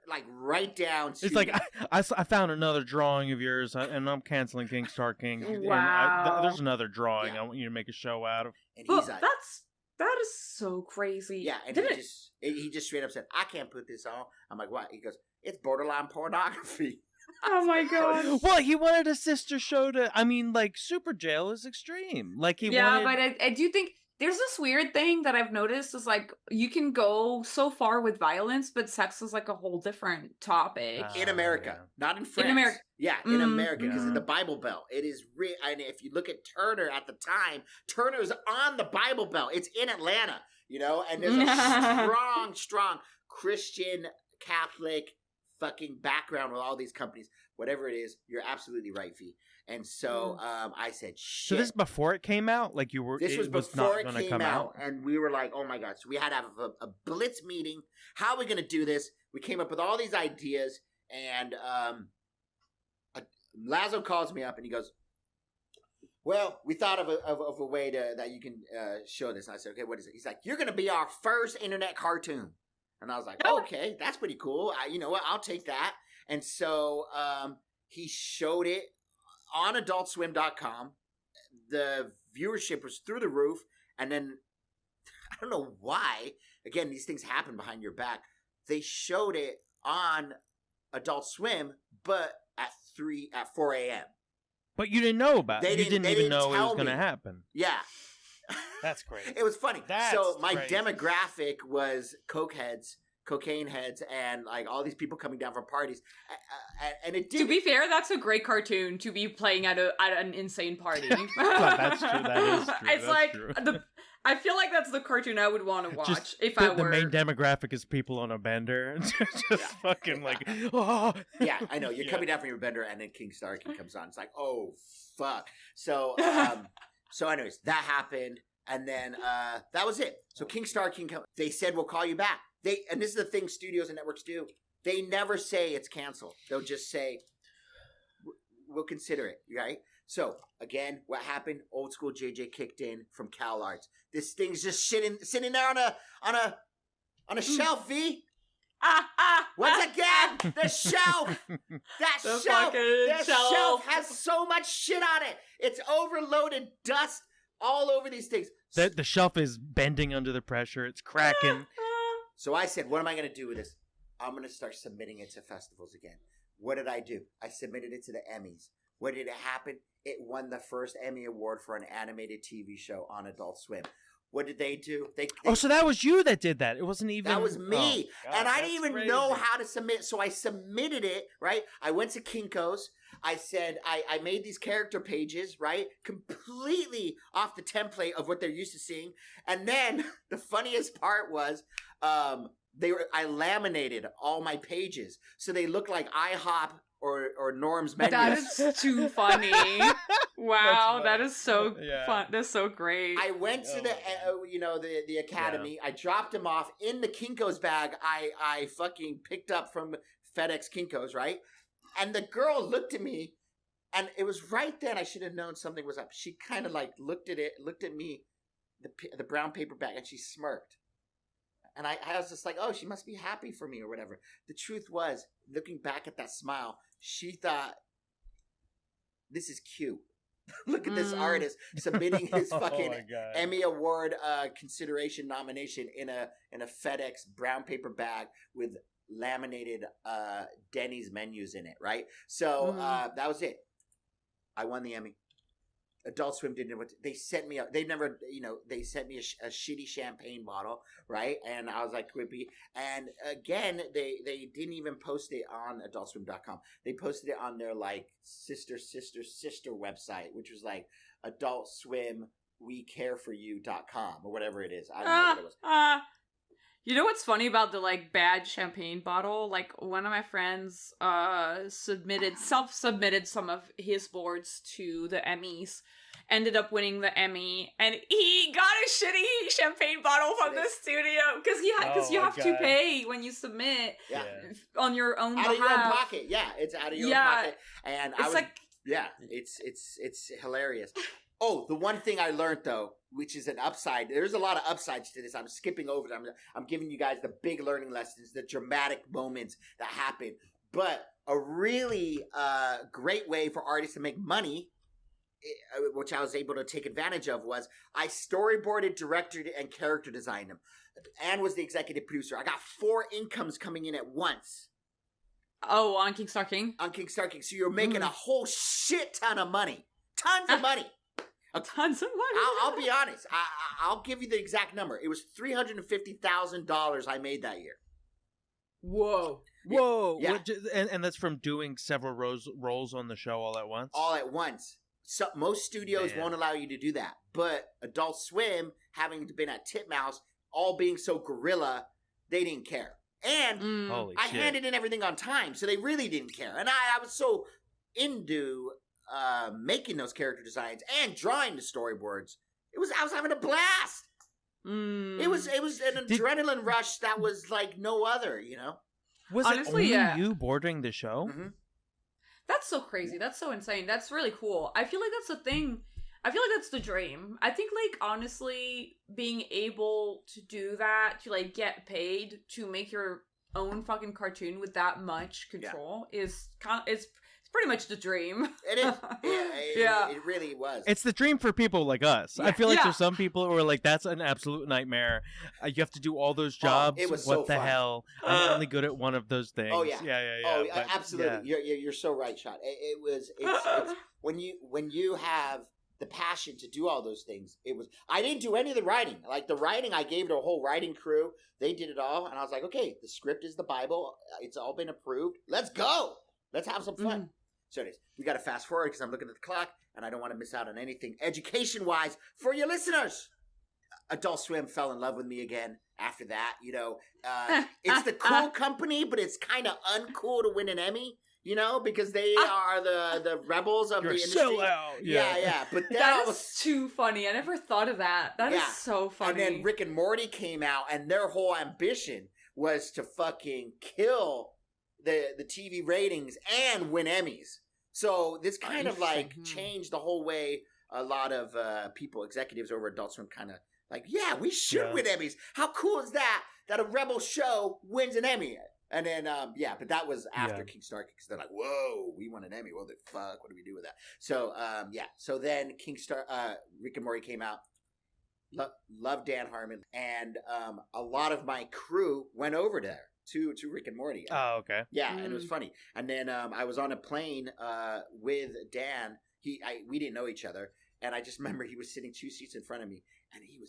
Speaker 3: Like right down to...
Speaker 2: It's like, I found another drawing of yours, and I'm canceling King Star King.
Speaker 1: Wow.
Speaker 2: There's another drawing I want you to make a show out of.
Speaker 3: And he's
Speaker 1: like, that is so crazy.
Speaker 3: Yeah, and he just straight up said, I can't put this on. I'm like, what? He goes, it's borderline pornography.
Speaker 1: Oh my god.
Speaker 2: Well, he wanted a sister show to, I mean, like, Super Jail is extreme. Like, he wanted...
Speaker 1: but I do think there's this weird thing that I've noticed is like you can go so far with violence, but sex is like a whole different topic.
Speaker 3: In America, not in France.
Speaker 1: In America.
Speaker 3: Yeah, in America, because in the Bible Belt, it is and if you look at Turner at the time, Turner's on the Bible Belt. It's in Atlanta, and there's a strong Christian, Catholic fucking background with all these companies. Whatever it is, you're absolutely right, Fee. And so I said, shit.
Speaker 2: So this is before it came out? Like you were...
Speaker 3: This was before it came out. And we were like, oh my God. So we had to have a blitz meeting. How are we going to do this? We came up with all these ideas. And Lazo calls me up and he goes, well, we thought of a way that you can show this. And I said, okay, what is it? He's like, you're going to be our first internet cartoon. And I was like, okay, that's pretty cool. You know what? I'll take that. And so he showed it on adultswim.com. The viewership was through the roof. And then, I don't know why, again, these things happen behind your back. They showed it on Adult Swim, but at 4 a.m.
Speaker 2: But you didn't know about it. You didn't even know it was going to happen.
Speaker 3: Yeah.
Speaker 2: That's crazy.
Speaker 3: It was funny. So my demographic was cokeheads, cocaine heads and like all these people coming down from parties, and it did.
Speaker 1: To be fair, that's a great cartoon to be playing at an insane party.
Speaker 2: That's true. That is true.
Speaker 1: It's
Speaker 2: That's
Speaker 1: like
Speaker 2: true.
Speaker 1: I feel like that's the cartoon I would want to watch
Speaker 2: Just
Speaker 1: if I
Speaker 2: the
Speaker 1: were.
Speaker 2: main demographic is people on a bender, just fucking like, oh.
Speaker 3: Yeah, I know. You're coming down from your bender, and then King Star King comes on. It's like, oh fuck. So, anyways, that happened, and then that was it. So King Star King, they said we'll call you back. And this is the thing studios and networks do. They never say it's canceled. They'll just say we'll consider it. Right. So again, what happened? Old school JJ kicked in from CalArts. This thing's just sitting there on a shelf. V. Once again, the shelf. That shelf has so much shit on it. It's overloaded, dust all over these things.
Speaker 2: The shelf is bending under the pressure. It's cracking.
Speaker 3: So I said, what am I going to do with this? I'm going to start submitting it to festivals again. What did I do? I submitted it to the Emmys. What did it happen? It won the first Emmy Award for an animated TV show on Adult Swim. What did they do? They
Speaker 2: so that was you that did that. It wasn't even...
Speaker 3: That was me.
Speaker 2: Oh, God,
Speaker 3: and I didn't even
Speaker 2: crazy.
Speaker 3: know how to submit. So I submitted it, right? I went to Kinko's. I said, I made these character pages, right? Completely off the template of what they're used to seeing. And then the funniest part was... I laminated all my pages so they look like IHOP or Norm's menus.
Speaker 1: That is too funny. Wow, that is so fun. That's so great.
Speaker 3: I went to the academy. Yeah. I dropped them off in the Kinko's bag. I fucking picked up from FedEx Kinko's, right? And the girl looked at me, and it was right then I should have known something was up. She kind of like looked at me, the brown paper bag, and she smirked. And I was just like, oh, she must be happy for me or whatever. The truth was, looking back at that smile, she thought, this is cute. Look at this artist submitting his fucking Emmy Award consideration nomination in a FedEx brown paper bag with laminated Denny's menus in it, right? So that was it. I won the Emmy. Adult Swim didn't know what they sent me. They never, they sent me a shitty champagne bottle, right? And I was like, quippy. And again, they didn't even post it on AdultSwim.com. They posted it on their like sister website, which was like Adult Swim WeCareForYou.com or whatever it is. I don't know what it was.
Speaker 1: You know what's funny about the like bad champagne bottle? Like one of my friends self-submitted some of his boards to the Emmys, ended up winning the Emmy, and he got a shitty champagne bottle from the studio because you have to pay when you submit on your own behalf.
Speaker 3: Out of your own pocket, it's out of your own pocket, and it's hilarious. Oh, the one thing I learned though, which is an upside. There's a lot of upsides to this. I'm skipping over them. I'm giving you guys the big learning lessons, the dramatic moments that happen. But a really great way for artists to make money, which I was able to take advantage of, was I storyboarded, directed, and character designed them. Anne was the executive producer. I got 4 incomes coming in at once.
Speaker 1: Oh, on King Star King?
Speaker 3: On King Star King. So you're making a whole shit ton of money. Tons of money.
Speaker 1: Tons of money.
Speaker 3: I'll be honest. I'll give you the exact number. It was $350,000 I made that year.
Speaker 2: Whoa. Yeah. And that's from doing several roles on the show all at once?
Speaker 3: All at once. So, most studios won't allow you to do that. But Adult Swim, having been at Titmouse, all being so guerrilla, they didn't care. And I handed in everything on time, so they really didn't care. And I was so into... making those character designs and drawing the storyboards. I was having a blast. It was an adrenaline rush that was like no other,
Speaker 2: Was
Speaker 1: honestly,
Speaker 2: it only you bordering the show?
Speaker 3: Mm-hmm.
Speaker 1: That's so crazy. That's so insane. That's really cool. I feel like that's the thing. I feel like that's the dream. I think like honestly being able to do that, to like get paid to make your own fucking cartoon with that much control is pretty much the dream.
Speaker 3: It is. It really was.
Speaker 2: It's the dream for people like us. Yeah. I feel like there's some people who are like, that's an absolute nightmare. You have to do all those jobs.
Speaker 3: It was
Speaker 2: what
Speaker 3: so
Speaker 2: the
Speaker 3: fun.
Speaker 2: hell? I'm only good at one of those things.
Speaker 3: Oh, yeah.
Speaker 2: Yeah.
Speaker 3: Oh, absolutely. Yeah. You're so right, Shot. It's when you have the passion to do all those things. I didn't do any of the writing. Like the writing, I gave to a whole writing crew. They did it all. And I was like, okay, the script is the Bible. It's all been approved. Let's go. Let's have some fun. So anyways, we got to fast forward because I'm looking at the clock and I don't want to miss out on anything education-wise for your listeners. Adult Swim fell in love with me again after that. You know, it's the cool company, but it's kind of uncool to win an Emmy. You know, because they are the rebels of the industry. Yeah. But
Speaker 1: that was too funny. I never thought of that. That is so funny.
Speaker 3: And then Rick and Morty came out, and their whole ambition was to fucking kill the TV ratings and win Emmys. So this kind of like changed the whole way a lot of people, executives over Adult Swim, kind of like, yeah, we should win Emmys. How cool is that a rebel show wins an Emmy? And then, but that was after King Star, because they're like, whoa, we won an Emmy. What the fuck? What do we do with that? So, So then King Star, Rick and Morty came out. Love Dan Harmon. And a lot of my crew went over there to Rick and Morty.
Speaker 2: Oh, okay.
Speaker 3: Yeah, and it was funny. And then I was on a plane with Dan. We didn't know each other. And I just remember he was sitting 2 seats in front of me. And it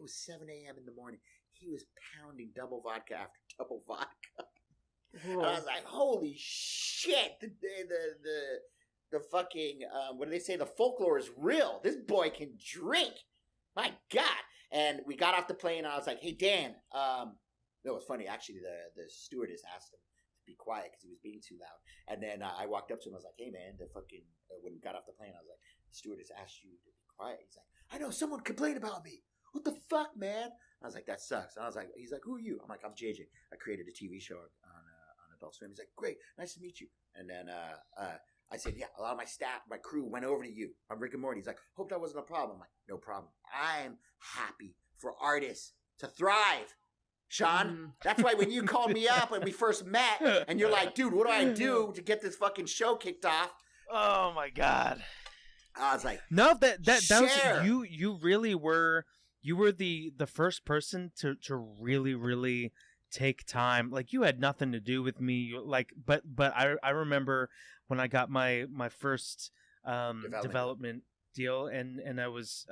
Speaker 3: was 7 a.m. in the morning. He was pounding double vodka after double vodka. And I was like, holy shit. The fucking, what do they say? The folklore is real. This boy can drink. My God. And we got off the plane and I was like, hey, Dan. No, it was funny. Actually, the stewardess asked him to be quiet because he was being too loud. And then I walked up to him. I was like, hey, man, when we got off the plane, I was like, the stewardess asked you to be quiet. He's like, I know, someone complained about me. What the fuck, man? I was like, that sucks. And I was like, he's like, who are you? I'm like, I'm JJ. I created a TV show on Adult Swim. He's like, great, nice to meet you. And then I said, yeah, a lot of my staff, my crew went over to you. I'm Rick and Morty. He's like, hope that wasn't a problem. I'm like, no problem. I'm happy for artists to thrive. Sean, that's why when you called me up when we first met, and you're like, dude, what do I do to get this fucking show kicked off?
Speaker 2: Oh my God.
Speaker 3: I was like,
Speaker 2: no, that was you really were. You were the first person to really, really take time. Like, you had nothing to do with me. Like, but I remember when I got my first development deal and I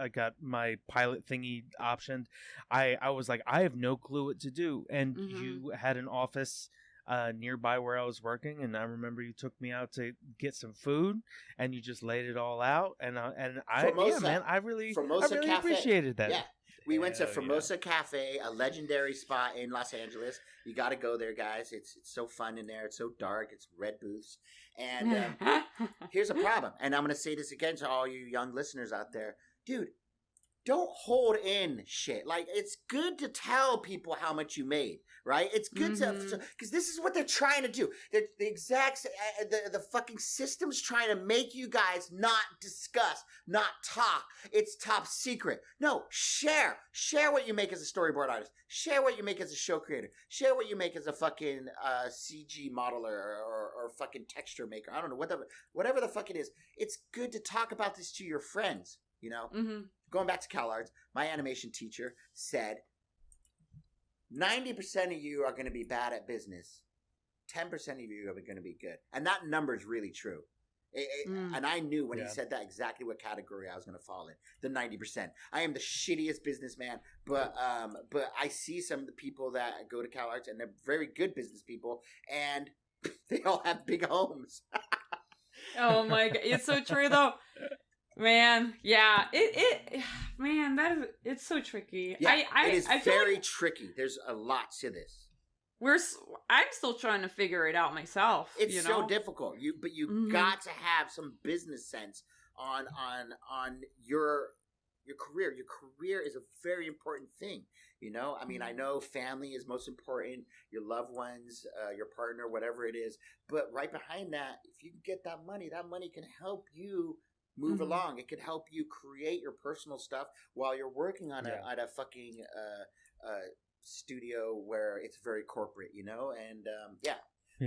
Speaker 2: got my pilot thingy optioned. I was like, I have no clue what to do. And you had an office nearby where I was working, and I remember you took me out to get some food, and you just laid it all out, and I really appreciated that.
Speaker 3: Yeah, we went to Formosa Cafe, a legendary spot in Los Angeles. You got to go there, guys. It's so fun in there. It's so dark. It's red booths, and here's a problem. And I'm gonna say this again to all you young listeners out there, dude. Don't hold in shit. Like, it's good to tell people how much you made, right? It's good to, because this is what they're trying to do. The fucking system's trying to make you guys not discuss, not talk. It's top secret. No, share what you make as a storyboard artist. Share what you make as a show creator. Share what you make as a fucking CG modeler or fucking texture maker. I don't know, whatever the fuck it is. It's good to talk about this to your friends, you know? Going back to CalArts, my animation teacher said, 90% of you are going to be bad at business. 10% of you are going to be good. And that number is really true. And I knew when he said that exactly what category I was going to fall in. The 90%. I am the shittiest businessman, but I see some of the people that go to CalArts and they're very good business people, and they all have big homes.
Speaker 1: Oh my God. It's so true though. Man, yeah, it's so tricky.
Speaker 3: Yeah, it is very tricky. There's a lot to this.
Speaker 1: I'm still trying to figure it out myself.
Speaker 3: It's so difficult. But you got to have some business sense on your career. Your career is a very important thing. You know, I mean, I know family is most important. Your loved ones, your partner, whatever it is. But right behind that, if you can get that money can help you move along. It could help you create your personal stuff while you're working on at a fucking studio where it's very corporate, you know? And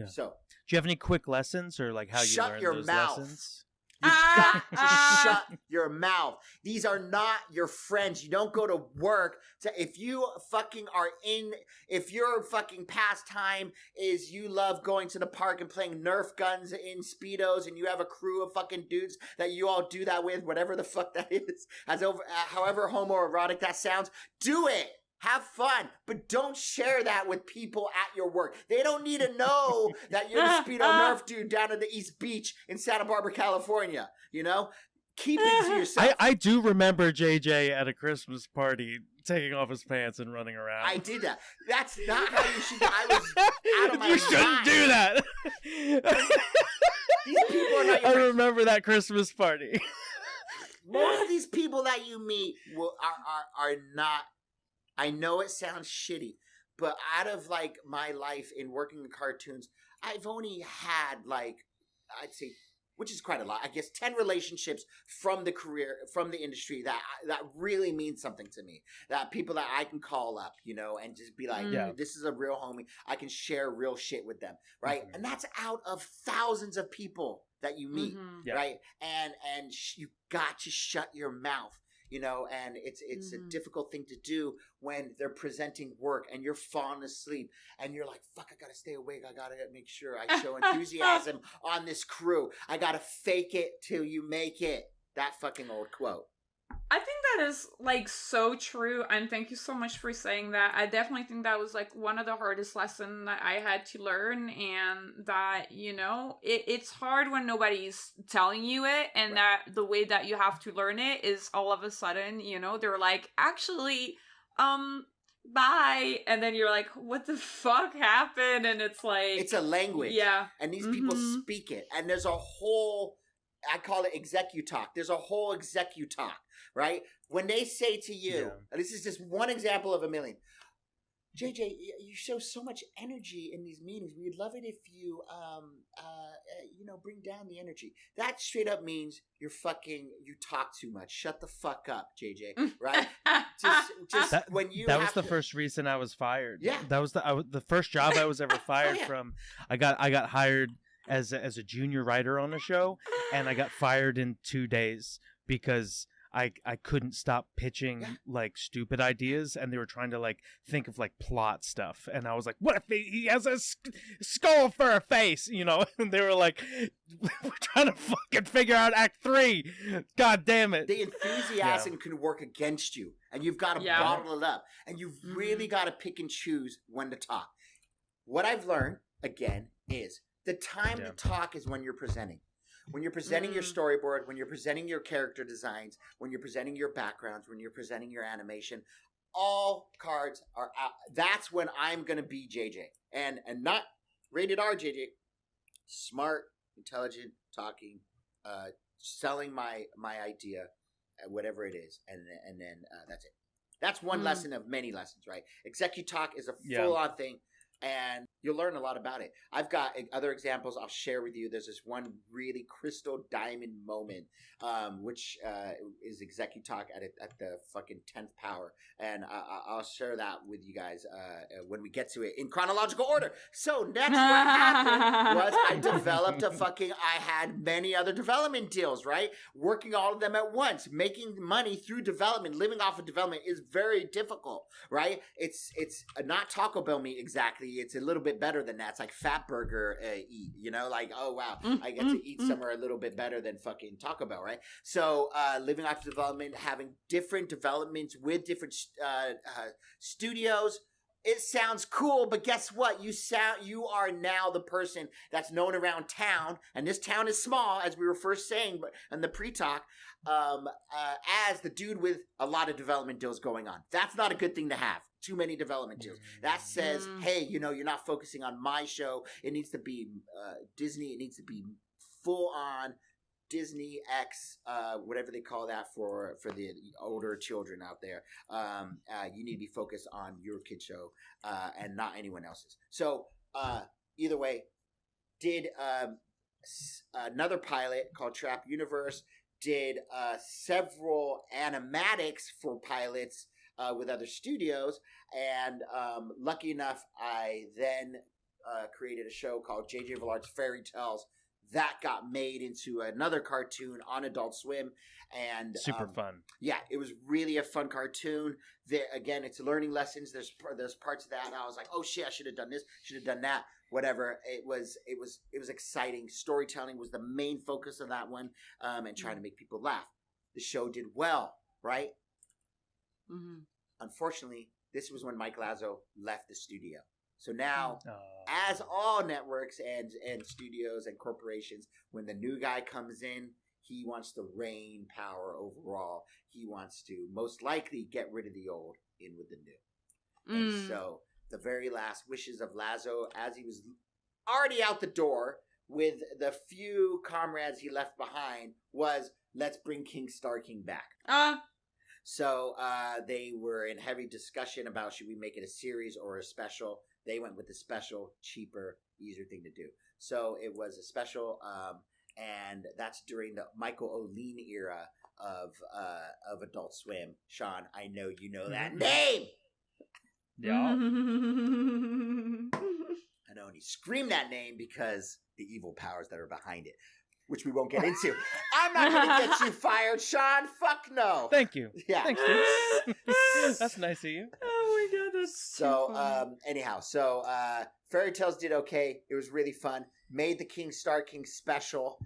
Speaker 3: So,
Speaker 2: do you have any quick lessons or like how you learned those lessons?
Speaker 3: You got to shut your mouth. These are not your friends. You don't go to work if your fucking pastime is you love going to the park and playing Nerf guns in Speedos and you have a crew of fucking dudes that you all do that with, whatever the fuck that is, however homoerotic that sounds, do it. Have fun, but don't share that with people at your work. They don't need to know that you're the Speedo Nerf dude down at the East Beach in Santa Barbara, California. You know? Keep it to yourself.
Speaker 2: I do remember JJ at a Christmas party taking off his pants and running around.
Speaker 3: I did that. That's not how you should. I was out of my
Speaker 2: You shouldn't
Speaker 3: mind.
Speaker 2: do that.
Speaker 3: These people are not your
Speaker 2: I
Speaker 3: friends.
Speaker 2: remember that Christmas party.
Speaker 3: Most of these people that you meet are not. I know it sounds shitty, but out of like my life in working in cartoons, I've only had like, I'd say, which is quite a lot, I guess 10 relationships from the industry that really means something to me. That people that I can call up, you know, and just be like, this is a real homie. I can share real shit with them, right? And that's out of thousands of people that you meet, right? And you got to shut your mouth. You know, and it's a difficult thing to do when they're presenting work and you're falling asleep and you're like, fuck, I gotta stay awake. I gotta make sure I show enthusiasm on this crew. I gotta fake it till you make it. That fucking old quote.
Speaker 1: I think that is like so true, and thank you so much for saying that. I definitely think that was like one of the hardest lessons that I had to learn, and that, you know, it's hard when nobody's telling you it, and that the way that you have to learn it is all of a sudden, you know, they're like, actually, bye, and then you're like, what the fuck happened? And it's like,
Speaker 3: it's a language, and these people speak it, and there's a whole, I call it executalk. There's a whole executalk, right? When they say to you, and this is just one example of a million, JJ, you show so much energy in these meetings. We'd love it if you, bring down the energy. That straight up means you talk too much. Shut the fuck up, JJ, right?
Speaker 2: That was the first reason I was fired.
Speaker 3: Yeah.
Speaker 2: That was the first job I was ever fired from. I got hired as a junior writer on a show, and I got fired in 2 days because I couldn't stop pitching like stupid ideas, and they were trying to like think of like plot stuff, and I was like, what if he has a skull for a face, you know? And they were like, we're trying to fucking figure out Act 3. God damn it.
Speaker 3: The enthusiasm can work against you, and you've got to bottle it up, and you've really got to pick and choose when to talk. What I've learned, again, is the time to talk is when you're presenting. When you're presenting your storyboard, when you're presenting your character designs, when you're presenting your backgrounds, when you're presenting your animation, all cards are out. That's when I'm going to be JJ. And not rated R JJ. Smart, intelligent, talking, selling my idea, whatever it is. And then that's it. That's one lesson of many lessons, right? Executalk is a full-on thing. And you'll learn a lot about it. I've got other examples I'll share with you. There's this one really crystal diamond moment, which is Executalk at the fucking 10th power. And I'll share that with you guys when we get to it in chronological order. So next what happened was I had many other development deals, right? Working all of them at once. Making money through development, living off of development is very difficult, right? It's not Taco Bell meat exactly. It's a little bit better than that. It's like Fat Burger eat, you know, like, oh wow, I get to eat somewhere a little bit better than fucking Taco Bell, right? So living off development, having different developments with different studios. It sounds cool, but guess what? You are now the person that's known around town, and this town is small, as we were first saying, but in the pre-talk, as the dude with a lot of development deals going on. That's not a good thing to have. Too many development deals. That says, hey, you know, you're not focusing on my show. It needs to be Disney. It needs to be full on Disney X, whatever they call that for the older children out there. You need to be focused on your kid show and not anyone else's. So either way, did another pilot called Trap Universe. Did several animatics for pilots with other studios, and lucky enough, I then created a show called JJ Villard's Fairy Tales that got made into another cartoon on Adult Swim, and
Speaker 2: Super fun.
Speaker 3: Yeah, it was really a fun cartoon. There again, it's learning lessons. There's parts of that, and I was like, oh shit, I should have done this, should have done that. Whatever. It was exciting. Storytelling was the main focus of that one, and trying to make people laugh. The show did well, right?
Speaker 1: Mm-hmm.
Speaker 3: Unfortunately, this was when Mike Lazo left the studio. So now, as all networks and studios and corporations, when the new guy comes in, he wants to reign power overall. He wants to most likely get rid of the old, in with the new. And so the very last wishes of Lazo, as he was already out the door with the few comrades he left behind, was let's bring King Star King back. So they were in heavy discussion about should we make it a series or a special. They went with the special, cheaper, easier thing to do. So it was a special, and that's during the Michael O'Lean era of Adult Swim. Sean, I know you know that name.
Speaker 2: Yeah.
Speaker 3: I know, and he screamed that name because the evil powers that are behind it, which we won't get into. I'm not going to get you fired, Sean. Fuck no.
Speaker 2: Thank you.
Speaker 3: Yeah.
Speaker 2: Thanks, dude. That's nice of you.
Speaker 1: Oh my god, that's
Speaker 3: so. Anyhow, so Fairy Tales did okay. It was really fun. Made the King Star King special.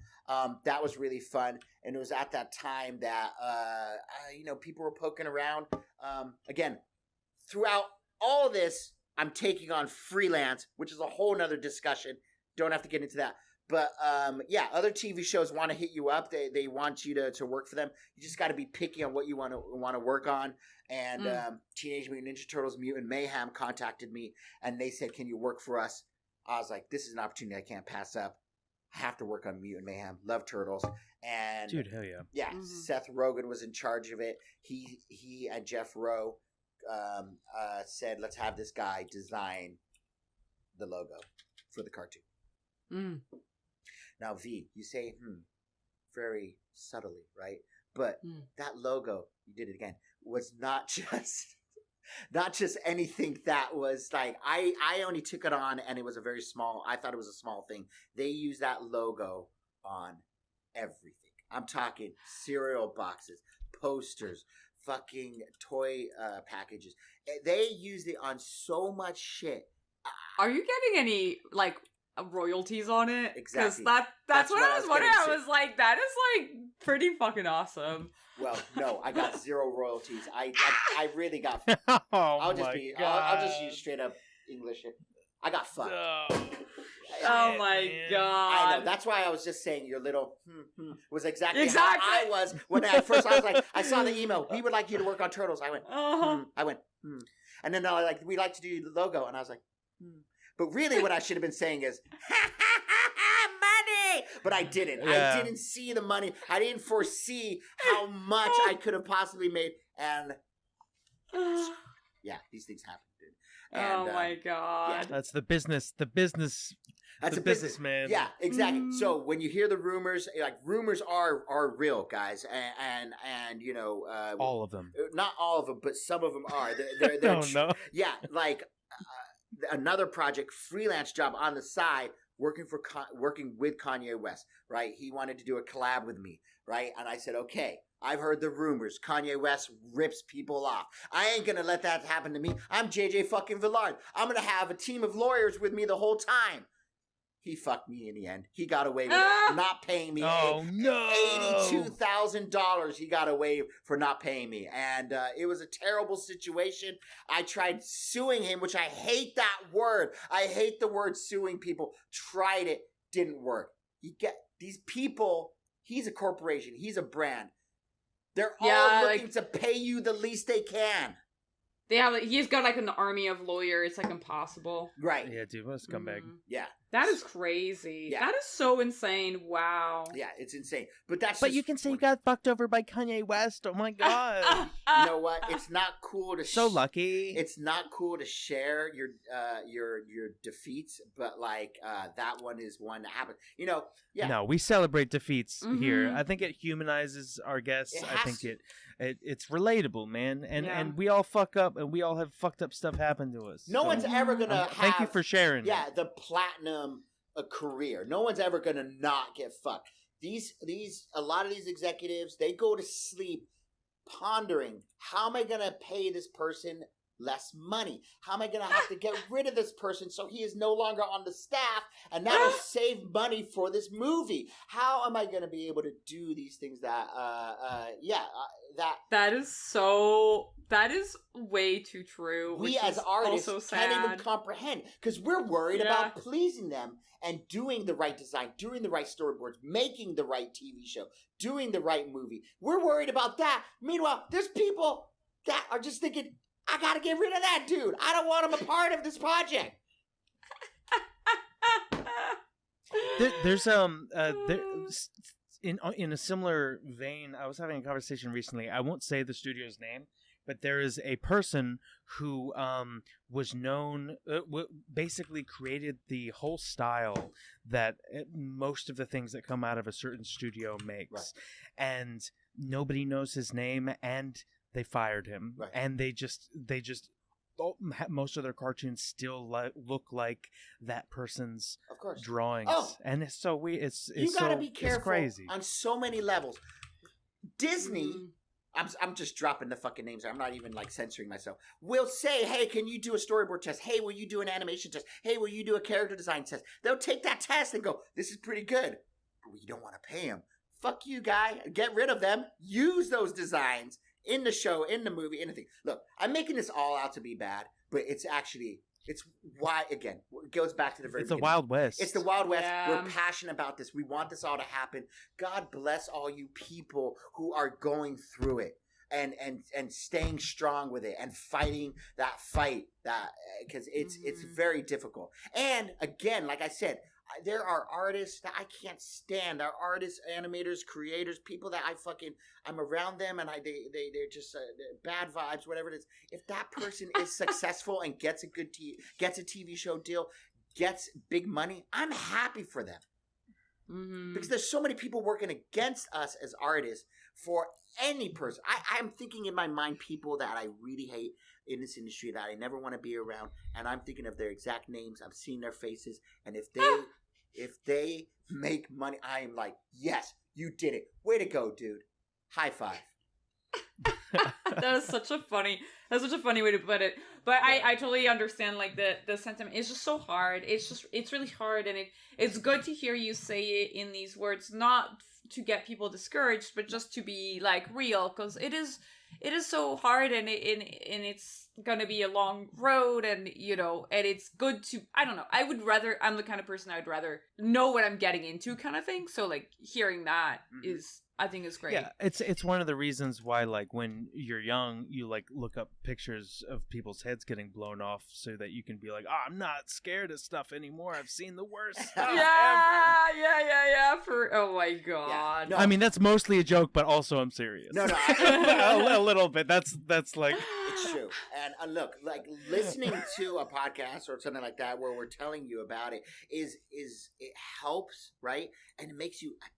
Speaker 3: That was really fun, and it was at that time that people were poking around. Again, throughout all of this, I'm taking on freelance, which is a whole nother discussion. Don't have to get into that. But, other TV shows want to hit you up. They want you to work for them. You just got to be picky on what you want to work on. And Teenage Mutant Ninja Turtles Mutant Mayhem contacted me, and they said, can you work for us? I was like, this is an opportunity I can't pass up. I have to work on Mutant Mayhem. Love Turtles. And
Speaker 2: dude, hell yeah.
Speaker 3: Yeah, Seth Rogen was in charge of it. He and Jeff Rowe said, let's have this guy design the logo for the cartoon. Now, V, you say, very subtly, right? But that logo, you did it again, was not just anything that was like, I only took it on and it was I thought it was a small thing. They use that logo on everything. I'm talking cereal boxes, posters, fucking toy packages. They used it on so much shit.
Speaker 1: Are you getting any, like, royalties on it?
Speaker 3: Exactly.
Speaker 1: Because that's what I was wondering. I
Speaker 3: to.
Speaker 1: was like, that is, like, pretty fucking awesome.
Speaker 3: Well, no, I got zero royalties. I really got...
Speaker 2: I'll
Speaker 3: just use straight up English. I got fucked.
Speaker 1: Oh my god!
Speaker 3: I know. That's why I was just saying your little was exactly how I was when I was like, I saw the email. We would like you to work on Turtles. I went, I went, and then they're like, we like to do the logo, and I was like, But really, what I should have been saying is, money. But I didn't. Yeah. I didn't see the money. I didn't foresee how much I could have possibly made, and yeah, these things happen, dude. And,
Speaker 1: oh my god!
Speaker 2: Yeah. That's the business. The business. That's the business, man.
Speaker 3: Yeah, exactly. So when you hear the rumors, like rumors are real, guys, and you know,
Speaker 2: all of them.
Speaker 3: Not all of them, but some of them are. They're
Speaker 2: no.
Speaker 3: Yeah, like another project, freelance job on the side, working with Kanye West. Right, he wanted to do a collab with me. Right, and I said, okay. I've heard the rumors. Kanye West rips people off. I ain't gonna let that happen to me. I'm JJ fucking Villard. I'm gonna have a team of lawyers with me the whole time. He fucked me in the end. He got away with not paying me.
Speaker 2: Oh, no.
Speaker 3: $82,000 he got away for not paying me. And it was a terrible situation. I tried suing him, which I hate that word. I hate the word suing people. Tried it. Didn't work. You get these people. He's a corporation. He's a brand. They're all looking to pay you the least they can.
Speaker 1: They have. He's got like an army of lawyers. It's like impossible.
Speaker 3: Right.
Speaker 2: Yeah, dude, what a scumbag.
Speaker 3: Yeah.
Speaker 1: That is crazy.
Speaker 3: Yeah.
Speaker 1: That is so insane. Wow.
Speaker 3: Yeah, it's insane. But that's.
Speaker 2: But you can say you got fucked over by Kanye West. Oh my god.
Speaker 3: You know what? It's not cool to.
Speaker 2: So lucky.
Speaker 3: It's not cool to share your defeats, but like that one is one that happened. You know. Yeah.
Speaker 2: No, we celebrate defeats here. I think it humanizes our guests. I think it's relatable, man. And we all fuck up, and we all have fucked up stuff happen to us.
Speaker 3: No one's ever gonna have.
Speaker 2: Thank you for sharing.
Speaker 3: Yeah, the platinum a career. No one's ever gonna not get fucked. A lot of these executives, they go to sleep pondering, how am I gonna pay this person less money? How am I going to have to get rid of this person so he is no longer on the staff, and that'll save money for this movie? How am I going to be able to do these things that
Speaker 1: that is way too true.
Speaker 3: We as artists can't even comprehend, because we're worried about pleasing them and doing the right design, doing the right storyboards, making the right TV show, doing the right movie. We're worried about that. Meanwhile, there's people that are just thinking, I gotta get rid of that dude. I don't want him a part of this project.
Speaker 2: In a similar vein, I was having a conversation recently. I won't say the studio's name, but there is a person who was known, basically created the whole style that most of the things that come out of a certain studio makes,
Speaker 3: right.
Speaker 2: And nobody knows his name, and they fired him,
Speaker 3: right.
Speaker 2: And they just most of their cartoons still look like that person's drawings, and it's so weird.
Speaker 3: You gotta be careful.
Speaker 2: It's crazy
Speaker 3: on so many levels. Disney, I'm just dropping the fucking names. I'm not even like censoring myself. Will say, hey, can you do a storyboard test? Hey, will you do an animation test? Hey, will you do a character design test? They'll take that test and go, this is pretty good, but we don't want to pay him. Fuck you, guy. Get rid of them. Use those designs in the show, in the movie, anything. Look, I'm making this all out to be bad, but it's why, again, it goes back to the very beginning.
Speaker 2: It's the Wild West.
Speaker 3: It's the Wild West. Yeah. We're passionate about this. We want this all to happen. God bless all you people who are going through it and staying strong with it and fighting that fight, because it's very difficult. And again, like I said, there are artists that I can't stand. There are artists, animators, creators, people that I'm around them, and they're just bad vibes, whatever it is. If that person is successful and gets a TV show deal, gets big money, I'm happy for them. Mm-hmm. Because there's so many people working against us as artists for any person. I'm thinking in my mind people that I really hate in this industry that I never want to be around, and I'm thinking of their exact names. I've seen their faces, and if they make money, I am like, yes, you did it. Way to go, dude. High five.
Speaker 1: That's such a funny way to put it. But yeah. I totally understand like the sentiment. It's just so hard. It's really hard, and it's good to hear you say it in these words, not to get people discouraged, but just to be like real, because it is so hard, and it's gonna be a long road, and and it's good to, I don't know, I'm the kind of person I would rather know what I'm getting into, kind of thing. So like hearing that is, I think, is great.
Speaker 2: Yeah, it's one of the reasons why, like, when you're young, you like look up pictures of people's heads getting blown off so that you can be like, I'm not scared of stuff anymore. I've seen the worst stuff ever.
Speaker 1: Yeah. Oh my god.
Speaker 3: Yeah. No.
Speaker 2: I mean, that's mostly a joke, but also I'm serious.
Speaker 3: No,
Speaker 2: a little bit. That's like.
Speaker 3: It's true. And look, like listening to a podcast or something like that where we're telling you about it is it helps, right? And it makes you a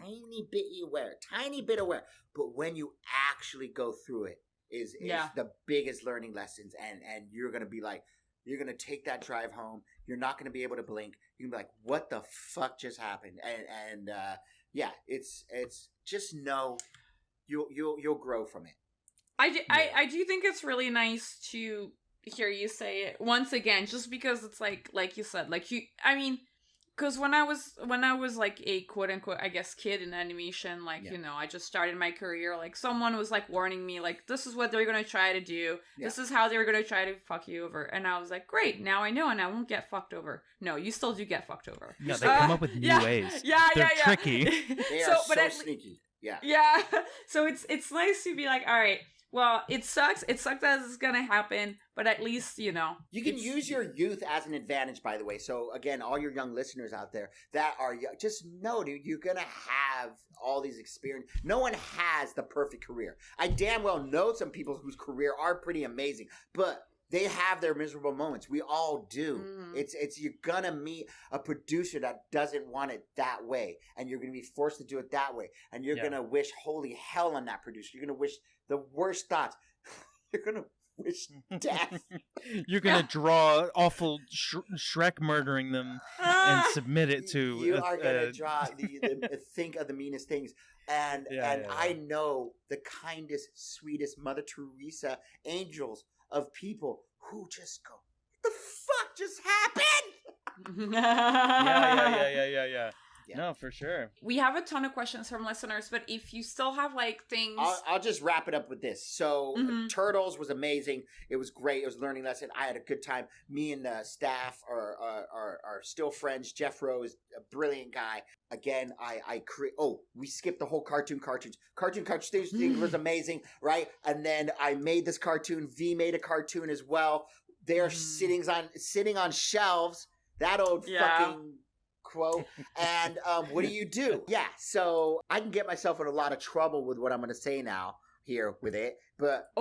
Speaker 3: tiny bit aware. But when you actually go through it is the biggest learning lessons, and you're gonna be like, you're gonna take that drive home. You're not gonna be able to blink. You're gonna be like, what the fuck just happened? And it's just know you'll grow from it.
Speaker 1: I do think it's really nice to hear you say it once again, just because it's like you said, like because when I was like a quote unquote, I guess, kid in animation, like, I just started my career, like someone was like warning me, like, this is what they're going to try to do. Yeah. This is how they're going to try to fuck you over. And I was like, great, now I know, and I won't get fucked over. No, you still do get fucked over.
Speaker 2: No, they come up with new ways. They're tricky.
Speaker 3: They are so sneaky. Yeah.
Speaker 1: Yeah. So it's nice to be like, all right, well, it sucks. It sucks that it's going to happen, but at least,
Speaker 3: You can use your youth as an advantage, by the way. So, again, all your young listeners out there that are young, just know, dude, you're going to have all these experience. No one has the perfect career. I damn well know some people whose career are pretty amazing, but they have their miserable moments. We all do. Mm-hmm. It's you're going to meet a producer that doesn't want it that way, and you're going to be forced to do it that way, and you're going to wish holy hell on that producer. You're going to wish the worst thoughts. You're going to wish death.
Speaker 2: You're gonna draw awful Shrek murdering them and submit it to.
Speaker 3: You are gonna draw think of the meanest things, and I know the kindest, sweetest Mother Teresa angels of people who just go, "What the fuck just happened?"
Speaker 2: Yeah.
Speaker 3: Yeah.
Speaker 2: No, for sure.
Speaker 1: We have a ton of questions from listeners, but if you still have like things,
Speaker 3: I'll just wrap it up with this. So Turtles was amazing. It was great. It was a learning lesson. I had a good time. Me and the staff are still friends. Jeff Rowe is a brilliant guy. Again, we skipped the whole cartoons. Cartoon thing was amazing, right? And then I made this cartoon. V made a cartoon as well. They're sitting on shelves. That old fucking quote. And what do? Yeah, so I can get myself in a lot of trouble with what I'm going to say now here with it. But,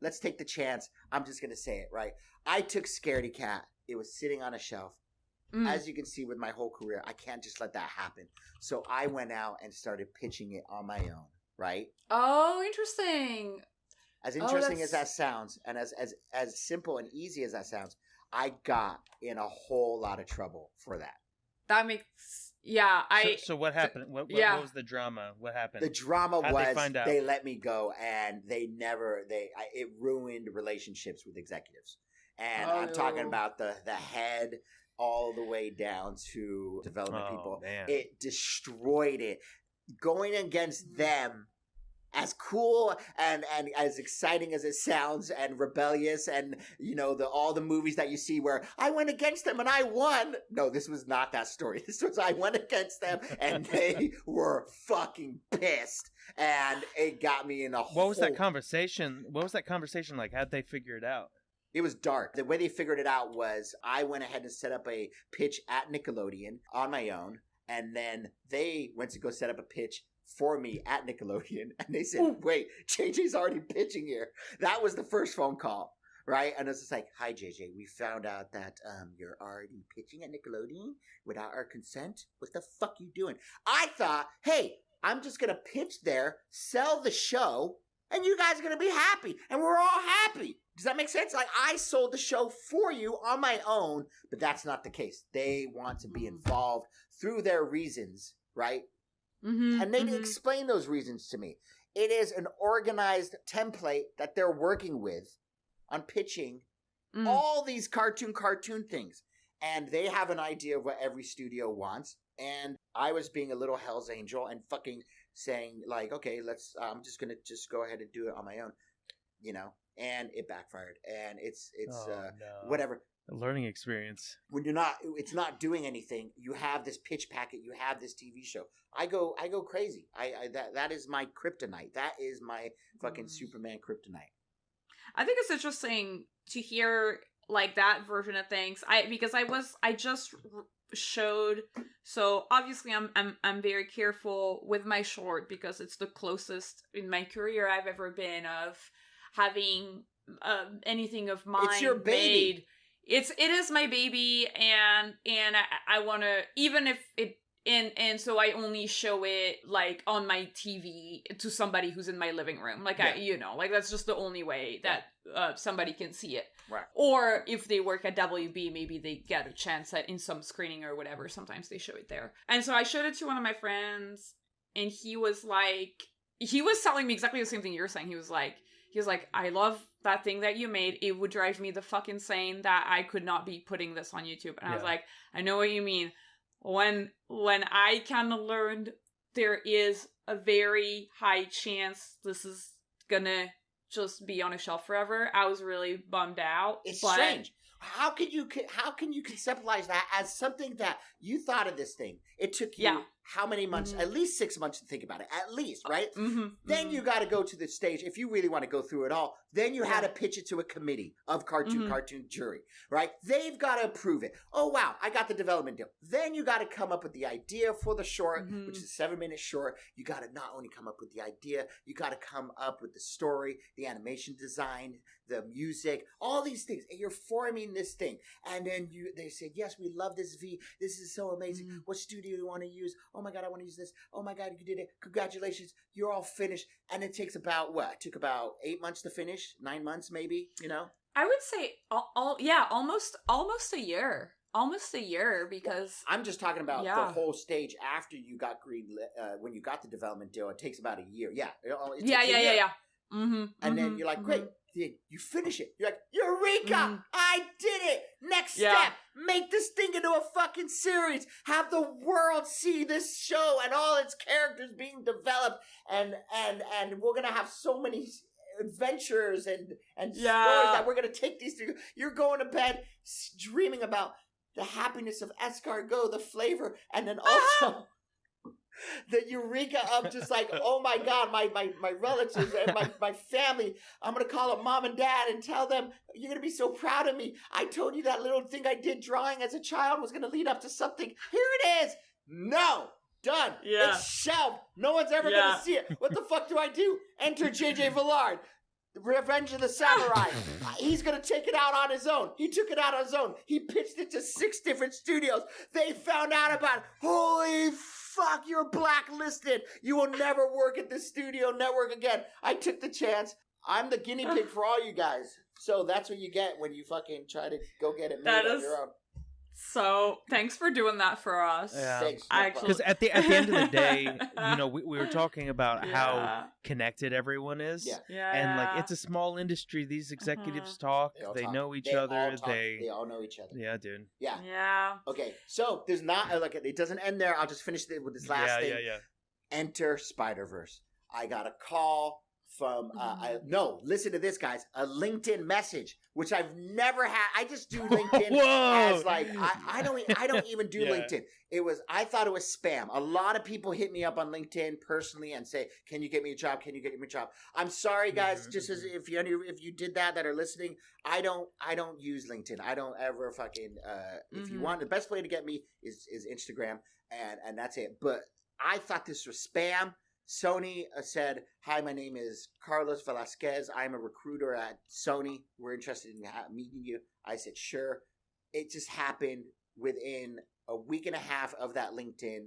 Speaker 3: let's take the chance. I'm just going to say it, right? I took Scaredy Cat. It was sitting on a shelf. As you can see with my whole career, I can't just let that happen. So I went out and started pitching it on my own, right?
Speaker 1: Oh, interesting.
Speaker 3: As interesting as that sounds, and as simple and easy as that sounds, I got in a whole lot of trouble for that.
Speaker 1: That makes,
Speaker 2: So what happened? What was the drama? What happened?
Speaker 3: The drama was they let me go, and it ruined relationships with executives. And I'm talking about the head all the way down to development people. Man. It destroyed it. Going against them, as cool and as exciting as it sounds, and rebellious, and all the movies that you see where I went against them and I won. No, this was not that story. This was I went against them and they were fucking pissed, and it got me in a
Speaker 2: What was that conversation like? How'd they figure it out?
Speaker 3: It was dark. The way they figured it out was I went ahead and set up a pitch at Nickelodeon on my own, and then they went to go set up a pitch for me at Nickelodeon, and they said, "Wait, JJ's already pitching here." That was the first phone call, right? And it was just like, "Hi, JJ, we found out that you're already pitching at Nickelodeon without our consent. What the fuck you doing?" I thought, hey, I'm just gonna pitch there, sell the show, and you guys are gonna be happy, and we're all happy. Does that make sense? Like, I sold the show for you on my own, but that's not the case. They want to be involved through their reasons, right? And they didn't explain those reasons to me. It is an organized template that they're working with on pitching all these cartoon things. And they have an idea of what every studio wants. And I was being a little Hell's Angel and fucking saying, like, okay, I'm just going to go ahead and do it on my own, and it backfired. And it's whatever.
Speaker 2: A learning experience.
Speaker 3: When it's not doing anything. You have this pitch packet. You have this TV show. I go crazy. That is my kryptonite. That is my fucking Superman kryptonite.
Speaker 1: I think it's interesting to hear like that version of things. I just showed. So obviously, I'm very careful with my short because it's the closest in my career I've ever been of having anything of mine.
Speaker 3: It's your baby.
Speaker 1: Made. It is my baby, and I want to, even if it and so I only show it like on my TV to somebody who's in my living room, like that's just the only way that somebody can see it.
Speaker 3: Right.
Speaker 1: Or if they work at WB, maybe they get a chance at in some screening or whatever. Sometimes they show it there. And so I showed it to one of my friends, and he was telling me exactly the same thing you're saying. He was like, I love that thing that you made. It would drive me the fuck insane that I could not be putting this on YouTube. And I was like, I know what you mean. When I kind of learned there is a very high chance this is gonna just be on a shelf forever, I was really bummed out.
Speaker 3: It's strange. How can you conceptualize that as something that you thought of this thing? It took you how many months? At least 6 months to think about it. At least, right? Then you got to go to the stage. If you really want to go through it all, then you had to pitch it to a committee of cartoon jury, right? They've got to approve it. Oh, wow, I got the development deal. Then you got to come up with the idea for the short, which is a 7-minute short. You got to not only come up with the idea, you got to come up with the story, the animation design, the music, all these things. And you're forming this thing. And then they say, yes, we love this V. This is so amazing. What studio do you want to use? oh my God, I want to use this. Oh my God, you did it. Congratulations. You're all finished. And it takes about what? It took about 8 months to finish, 9 months maybe, you know?
Speaker 1: I would say almost a year. Almost a year, because
Speaker 3: I'm just talking about the whole stage after you got when you got the development deal. It takes about a year. Yeah. It takes a year.
Speaker 1: Mm-hmm,
Speaker 3: and then you're like, great. You finish it. You're like, Eureka! I did it! Next step, make this thing into a fucking series. Have the world see this show and all its characters being developed. And we're gonna have so many adventures and stories that we're gonna take these through. You're going to bed dreaming about the happiness of escargot, the flavor, and then also the eureka of just like, oh my God, my relatives and my family. I'm going to call up mom and dad and tell them, you're going to be so proud of me. I told you that little thing I did drawing as a child was going to lead up to something. Here it is. No. Done.
Speaker 1: Yeah.
Speaker 3: It's shelved. No one's ever going to see it. What the fuck do I do? Enter JJ VILLARD. Revenge of the Samurai. He's going to take it out on his own. He took it out on his own. He pitched it to 6 different studios. They found out about it. Holy fuck, you're blacklisted. You will never work at this studio network again. I took the chance. I'm the guinea pig for all you guys. So that's what you get when you fucking try to go get it made on your own.
Speaker 1: So thanks for doing that for us.
Speaker 2: Yeah.
Speaker 3: Thanks.
Speaker 2: Because at the end of the day, you know, we were talking about how connected everyone is.
Speaker 3: Yeah.
Speaker 2: And like, it's a small industry. These executives talk. They know each other. They
Speaker 3: all know each other.
Speaker 2: Yeah, dude.
Speaker 3: Yeah. Okay. So there's not like it doesn't end there. I'll just finish it with this last thing.
Speaker 2: Yeah.
Speaker 3: Enter Spider-Verse. I got a call from listen to this, guys, a LinkedIn message, which I've never had. I just do LinkedIn as like I don't even do LinkedIn. I thought it was spam. A lot of people hit me up on LinkedIn personally and say, can you get me a job? Can you get me a job? I'm sorry, guys, just as if you did that are listening, I don't use LinkedIn. I don't ever fucking if you want, the best way to get me is Instagram, and that's it. But I thought this was spam. Sony said, hi, my name is Carlos Velasquez. I'm a recruiter at Sony. We're interested in meeting you. I said, sure. It just happened within a week and a half of that LinkedIn.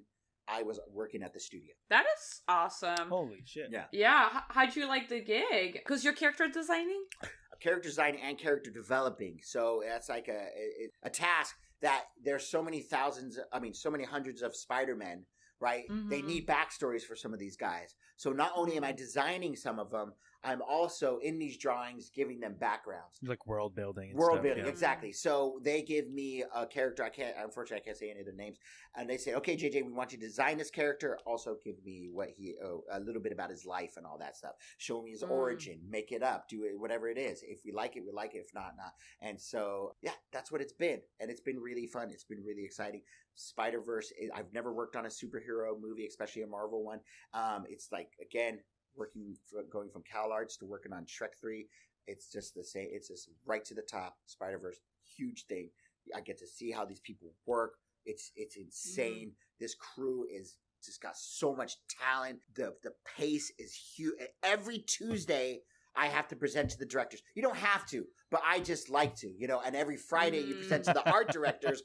Speaker 3: I was working at the studio.
Speaker 1: That is awesome.
Speaker 2: Holy shit.
Speaker 1: Yeah. How'd you like the gig? Because you're character designing?
Speaker 3: Character design and character developing. So that's like a task that there's so many hundreds of Spider-Men. Right?
Speaker 1: Mm-hmm.
Speaker 3: They need backstories for some of these guys. So not only am I designing some of them, I'm also in these drawings giving them backgrounds.
Speaker 2: Like world building.
Speaker 3: Exactly. So they give me a character. Unfortunately, I can't say any of their names. And they say, okay, JJ, we want you to design this character. Also give me a little bit about his life and all that stuff. Show me his origin. Make it up. Do it, whatever it is. If we like it, we like it. If not, not. And so, yeah, that's what it's been. And it's been really fun. It's been really exciting. Spider-Verse, I've never worked on a superhero movie, especially a Marvel one. It's like, again, going from CalArts to working on Shrek 3. It's just the same. It's just right to the top. Spider-Verse, huge thing. I get to see how these people work. It's insane. This crew is just got so much talent. The pace is huge. Every Tuesday, I have to present to the directors. You don't have to, but I just like to, and every Friday you present to the art directors.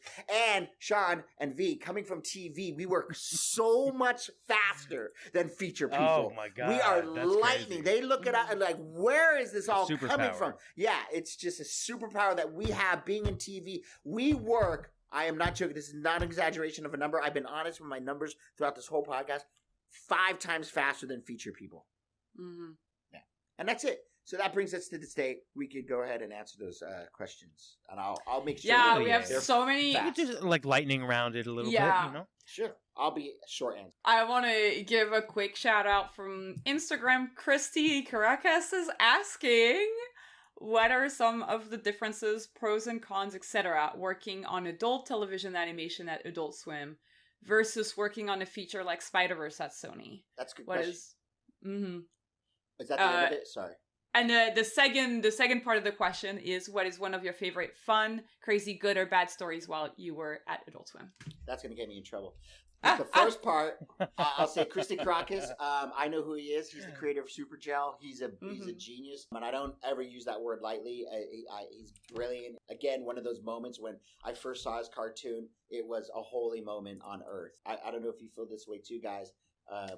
Speaker 3: And Sean and V, coming from TV, we work so much faster than feature people.
Speaker 2: Oh my God.
Speaker 3: We are
Speaker 2: that's
Speaker 3: lightning.
Speaker 2: crazy.
Speaker 3: They look at us and like, where is this all coming
Speaker 2: Superpower.
Speaker 3: from? Yeah, it's just a superpower that we have being in TV. We work, I am not joking, this is not an exaggeration of a number. I've been honest with my numbers throughout this whole podcast. 5 times faster than feature people.
Speaker 1: Mm-hmm.
Speaker 3: And that's it. So that brings us to this day. We could go ahead and answer those questions, and I'll make sure.
Speaker 1: Yeah, we have so many.
Speaker 2: You could just like lightning round it a little bit,
Speaker 3: Sure, I'll be short answer.
Speaker 1: I want to give a quick shout out from Instagram. Christy Caracas is asking, what are some of the differences, pros and cons, etc., working on adult television animation at Adult Swim versus working on a feature like Spider-Verse at Sony?
Speaker 3: That's a good question. Is that the end of it? Sorry.
Speaker 1: And the second part of the question is, what is one of your favorite fun, crazy, good or bad stories while you were at Adult Swim?
Speaker 3: That's going to get me in trouble. The first part, I'll say Christy Crocus. I know who he is. He's the creator of Super Gel. He's a genius, and I don't ever use that word lightly. He's brilliant. Again, one of those moments when I first saw his cartoon, it was a holy moment on Earth. I don't know if you feel this way too, guys.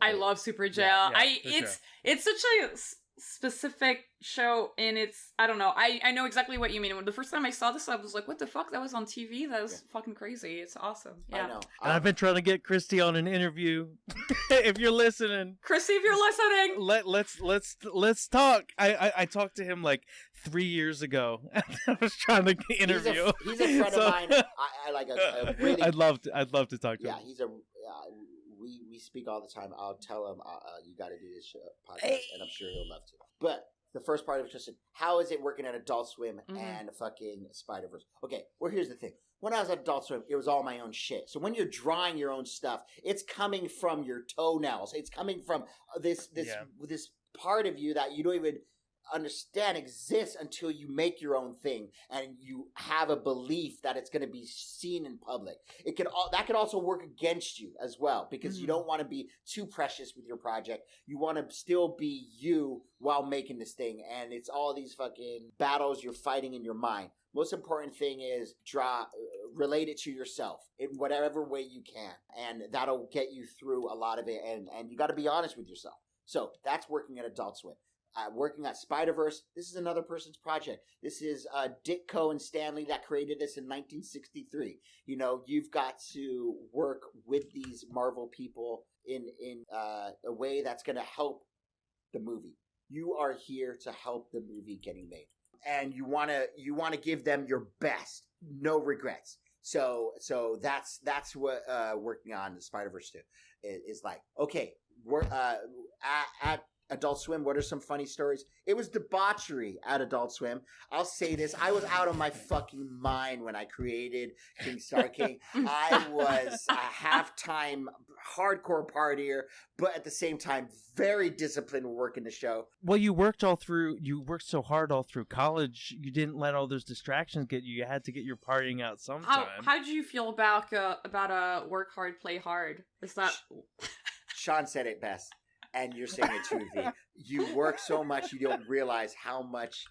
Speaker 1: I love Super Gel.
Speaker 2: Yeah,
Speaker 1: it's such a specific show, and it's, I don't know, I know exactly what you mean. When the first time I saw this, I was like, what the fuck, that was on TV? That was fucking crazy. It's awesome. Yeah,
Speaker 3: I know.
Speaker 2: And I've been trying to get Christy on an interview. If you're listening,
Speaker 1: Christy, if you're listening,
Speaker 2: let's talk. I talked to him like 3 years ago. I was trying to interview.
Speaker 3: He's a friend of mine. I like a really.
Speaker 2: I'd love to talk to him.
Speaker 3: Yeah, we speak all the time. I'll tell him you got to do this podcast, and I'm sure he'll love to. But the first part of it, just how is it working at Adult Swim and fucking Spider-Verse? Okay, well, here's the thing. When I was at Adult Swim, it was all my own shit. So when you're drawing your own stuff, it's coming from your toenails. It's coming from this part of you that you don't even understand exists until you make your own thing and you have a belief that it's going to be seen in public. That could also work against you as well, because you don't want to be too precious with your project. You want to still be you while making this thing, and it's all these fucking battles you're fighting in your mind. Most important thing is relate it to yourself in whatever way you can, and that'll get you through a lot of it, and you got to be honest with yourself. So that's working at Adult Swim. Working at Spider-Verse, this is another person's project. This is Ditko and Stanley that created this in 1963. You know, you've got to work with these Marvel people in a way that's going to help the movie. You are here to help the movie getting made, and you want to give them your best, no regrets. So that's what working on the Spider-Verse 2 is like. Okay, we're at Adult Swim, what are some funny stories? It was debauchery at Adult Swim. I'll say this. I was out of my fucking mind when I created King Star King. I was a halftime hardcore partier, but at the same time, very disciplined working the show.
Speaker 2: Well, you worked so hard all through college. You didn't let all those distractions get you. You had to get your partying out sometime.
Speaker 1: How did you feel about work hard, play hard? Is that...
Speaker 3: Sean said it best. And you're saying it too, V. You work so much, you don't realize how much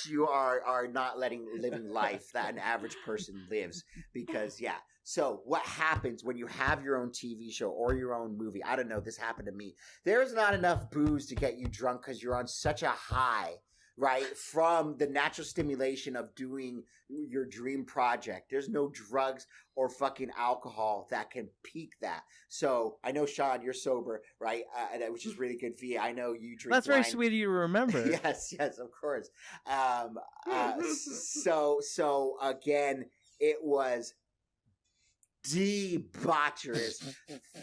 Speaker 3: you are not living life that an average person lives. Because, yeah. So what happens when you have your own TV show or your own movie? I don't know. This happened to me. There's not enough booze to get you drunk because you're on such a high, right? From the natural stimulation of doing your dream project. There's no drugs or fucking alcohol that can peak that. So I know, Sean, you're sober, right? Which is really good for you. I know you drink
Speaker 2: That's
Speaker 3: wine.
Speaker 2: very sweet of you to remember.
Speaker 3: Yes, of course. So again, it was debaucherous.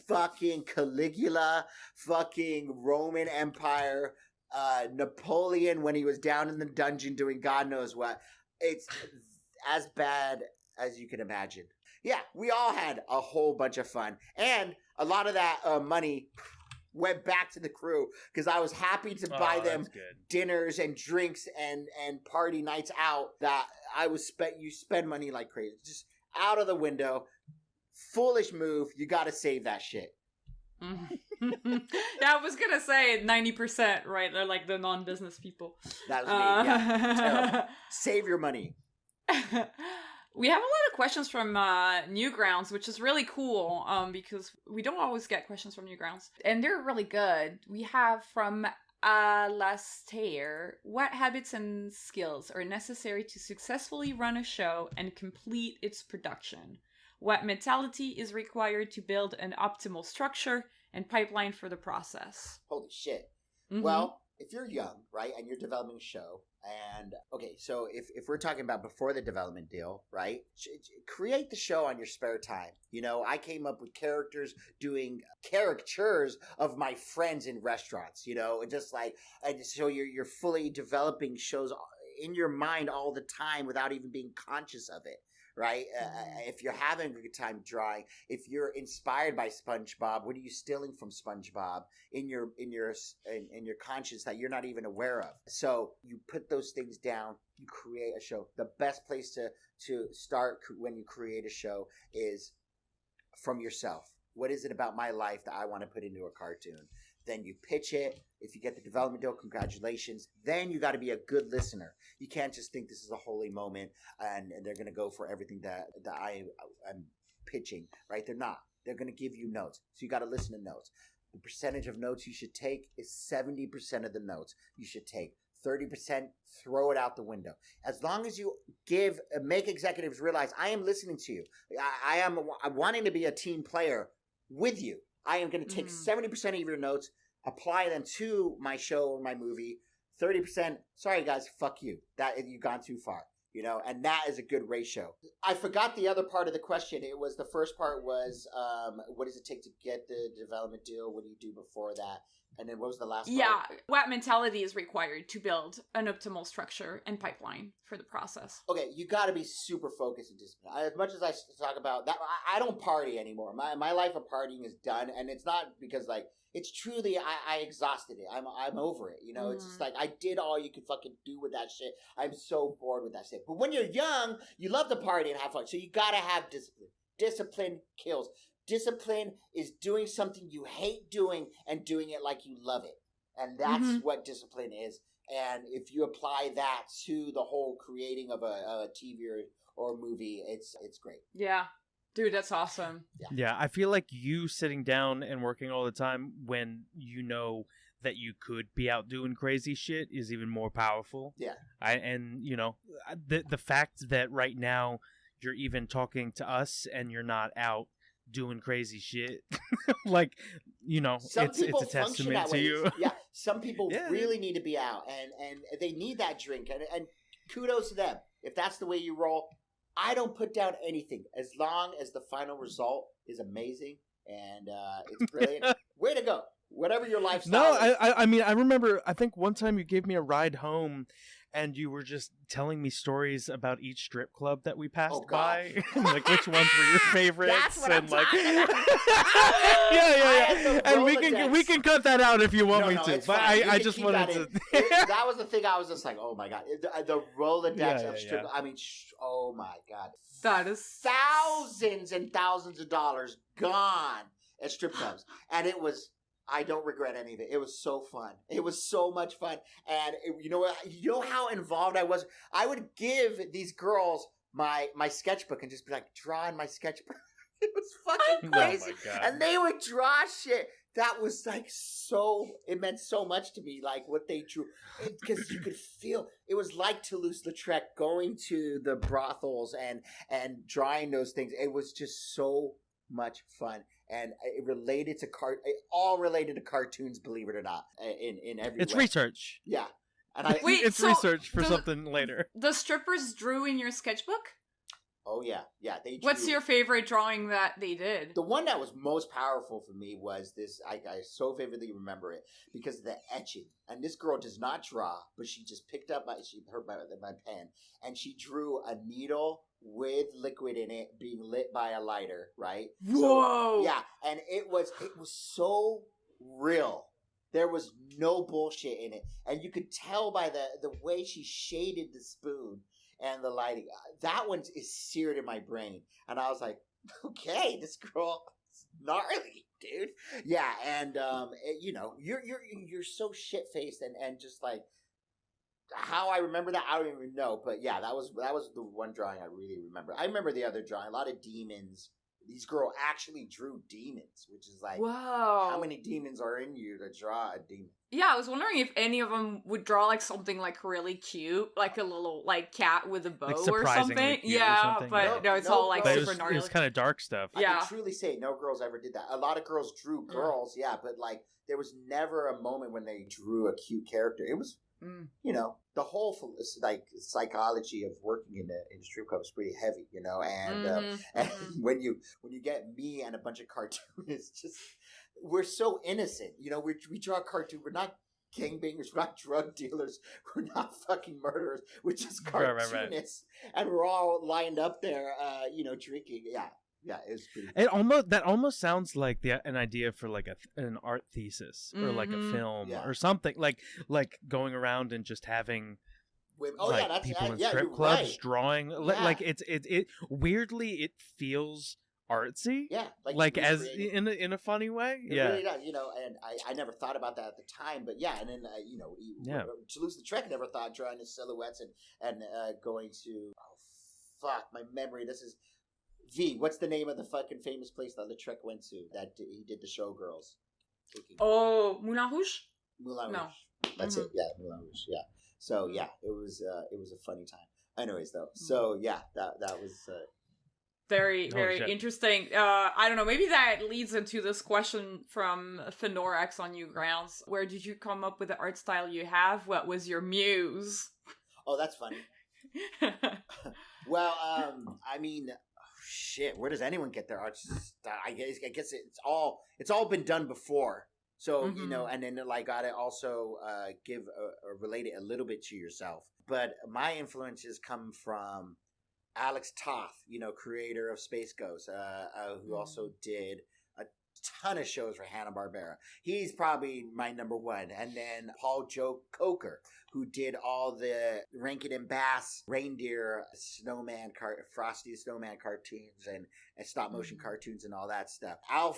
Speaker 3: Fucking Caligula, fucking Roman Empire, Napoleon when he was down in the dungeon doing God knows what. It's as bad as you can imagine. Yeah, we all had a whole bunch of fun. And a lot of that money went back to the crew because I was happy to buy them dinners and drinks and party nights out that you spend money like crazy. Just out of the window. Foolish move. You got to save that shit.
Speaker 1: Yeah, I was gonna say 90%, right? They're like the non-business people.
Speaker 3: That was me. Yeah, terrible. Save your money.
Speaker 1: We have a lot of questions from Newgrounds, which is really cool because we don't always get questions from Newgrounds, and they're really good. We have from Alastair, what habits and skills are necessary to successfully run a show and complete its production? What mentality is required to build an optimal structure and pipeline for the process?
Speaker 3: Holy shit. Well, if you're young, right, and you're developing a show, and, okay, so if we're talking about before the development deal, right, create the show on your spare time. You know, I came up with characters doing caricatures of my friends in restaurants, you know, and just like, so you're fully developing shows in your mind all the time without even being conscious of it. Right? If you're having a good time drawing, if you're inspired by SpongeBob, what are you stealing from SpongeBob in your conscience that you're not even aware of? So you put those things down, you create a show. The best place to start when you create a show is from yourself. What is it about my life that I want to put into a cartoon? Then you pitch it. If you get the development deal, congratulations. Then you got to be a good listener. You can't just think this is a holy moment and they're going to go for everything that I'm pitching, right? They're not. They're going to give you notes. So you got to listen to notes. The percentage of notes you should take is 70% of the notes you should take. 30%, throw it out the window. As long as you make executives realize, I am listening to you. I'm wanting to be a team player with you. I am going to take 70% of your notes, apply them to my show or my movie. 30%, sorry guys, fuck you. You've gone too far. And that is a good ratio. I forgot the other part of the question. It was, the first part was, what does it take to get the development deal? What do you do before that? And then what was the last part?
Speaker 1: Yeah, what mentality is required to build an optimal structure and pipeline for the process?
Speaker 3: Okay, you got to be super focused and disciplined. As much as I talk about that, I don't party anymore. My life of partying is done, and it's not because it's truly I exhausted it. I'm over it. It's just I did all you could fucking do with that shit. I'm so bored with that shit. But when you're young, you love to party and have fun. So you got to have discipline. Discipline kills. Discipline is doing something you hate doing and doing it like you love it. And that's what discipline is. And if you apply that to the whole creating of a TV or a movie, it's great.
Speaker 1: Yeah. Dude, that's awesome.
Speaker 2: Yeah, I feel like you sitting down and working all the time when you know that you could be out doing crazy shit is even more powerful.
Speaker 3: Yeah.
Speaker 2: The fact that right now you're even talking to us and you're not out doing crazy shit, it's a testament to you.
Speaker 3: Yeah, some people really need to be out and they need that drink, and kudos to them if that's the way you roll. I don't put down anything as long as the final result is amazing and it's brilliant. Way to go, whatever your lifestyle is.
Speaker 2: I mean, I remember, I think one time you gave me a ride home and you were just telling me stories about each strip club that we passed by, like which ones were your favorites.
Speaker 3: That's what I'm talking about.
Speaker 2: yeah. And we can cut that out if you want me to. But I just wanted to.
Speaker 3: That was the thing. I was just like, oh my god, the Rolodex of strip. I mean, oh my god,
Speaker 1: that is
Speaker 3: thousands and thousands of dollars gone at strip clubs, and it was. I don't regret any of it. It was so fun. It was so much fun. And you know how involved I was? I would give these girls my sketchbook and just be like, draw in my sketchbook. It was fucking crazy.
Speaker 2: Oh my God.
Speaker 3: And they would draw shit. That was it meant so much to me, like what they drew. Because you could feel, it was like Toulouse-Lautrec going to the brothels and drawing those things. It was just so much fun. And it all related to cartoons, believe it or not, in every
Speaker 2: It's
Speaker 3: way.
Speaker 2: research.
Speaker 3: Yeah. And
Speaker 2: it's research for something later.
Speaker 1: The strippers drew in your sketchbook?
Speaker 3: Oh, yeah. Yeah. They drew.
Speaker 1: What's your favorite drawing that they did?
Speaker 3: The one that was most powerful for me was this. I so vividly remember it because of the etching. And this girl does not draw, but she just picked up my pen and she drew a needle with liquid in it being lit by a lighter, right?
Speaker 1: Whoa!
Speaker 3: So, yeah, and it was so real. There was no bullshit in it, and you could tell by the way she shaded the spoon and the lighting. That one is seared in my brain, and I was like, okay, this girl is gnarly, dude. Yeah, and you're so shit faced and just like. How I remember that, I don't even know. But yeah, that was the one drawing I really remember. I remember the other drawing, a lot of demons. These girls actually drew demons, which is like,
Speaker 1: whoa,
Speaker 3: how many demons are in you to draw a demon?
Speaker 1: Yeah, I was wondering if any of them would draw like something like really cute, like a little like cat with a bow or something. Yeah, but no, it's all like super gnarly.
Speaker 2: It's kind of dark stuff.
Speaker 3: I can truly say no girls ever did that. A lot of girls drew girls, but like there was never a moment when they drew a cute character. It was. The whole like psychology of working in the strip club is pretty heavy, and when you get me and a bunch of cartoonists, just we're so innocent, we draw a cartoon. We're not gangbangers, we're not drug dealers, we're not fucking murderers. We're just cartoonists, and we're all lined up there, drinking. Yeah, it was pretty.
Speaker 2: That almost sounds like an idea for like an art thesis or like a film or something like going around and just having people in strip clubs drawing. Like it weirdly it feels artsy.
Speaker 3: Yeah,
Speaker 2: Like as
Speaker 3: recreating.
Speaker 2: in a funny way.
Speaker 3: It
Speaker 2: Yeah.
Speaker 3: really does, and I never thought about that at the time, but yeah, and then
Speaker 2: Yeah.
Speaker 3: Toulouse-Lautrec never thought drawing his silhouettes and going to fuck my memory. This is V. What's the name of the fucking famous place that Lautrec went to that he did the Showgirls?
Speaker 1: Oh, Moulin Rouge.
Speaker 3: Moulin
Speaker 1: No.
Speaker 3: Rouge. That's it. Yeah, Moulin Rouge. Yeah. So yeah, it was a funny time. Anyways, though, so yeah, that was.
Speaker 1: Very, very
Speaker 2: shit.
Speaker 1: interesting. I don't know. Maybe that leads into this question from Fenorax on Newgrounds. Where did you come up with the art style you have? What was your muse?
Speaker 3: Oh, that's funny. Well, I mean, shit. Where does anyone get their art style? I guess it's all been done before. So and then like gotta also give or relate it a little bit to yourself. But my influences come from Alex Toth, creator of Space Ghost, who also did a ton of shows for Hanna-Barbera. He's probably my number one. And then Paul Joe Coker, who did all the Rankin and Bass reindeer Frosty the Snowman cartoons and stop motion cartoons and all that stuff. Al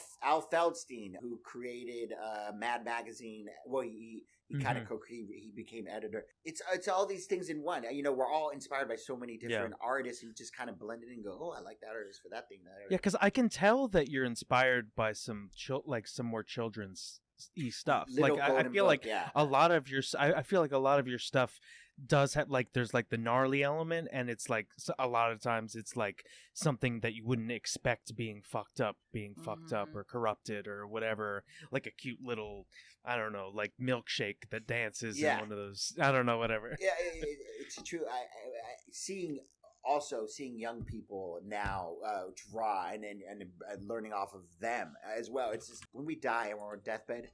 Speaker 3: Feldstein, who created Mad Magazine. Well, he kind of he became editor. It's all these things in one. We're all inspired by so many different artists who just kind of blend it and go, oh, I like that artist for that thing.
Speaker 2: Yeah, because I can tell that you're inspired by some more children's stuff.
Speaker 3: Little
Speaker 2: I feel
Speaker 3: book,
Speaker 2: like a lot of your I feel like a lot of your stuff does have there's the gnarly element, and it's a lot of times it's something that you wouldn't expect being fucked up or corrupted or whatever, like a cute little, I don't know, milkshake that dances in one of those, I don't know, whatever.
Speaker 3: Yeah, it's true. I seeing young people now draw and learning off of them as well. It's just when we die and we're on deathbed,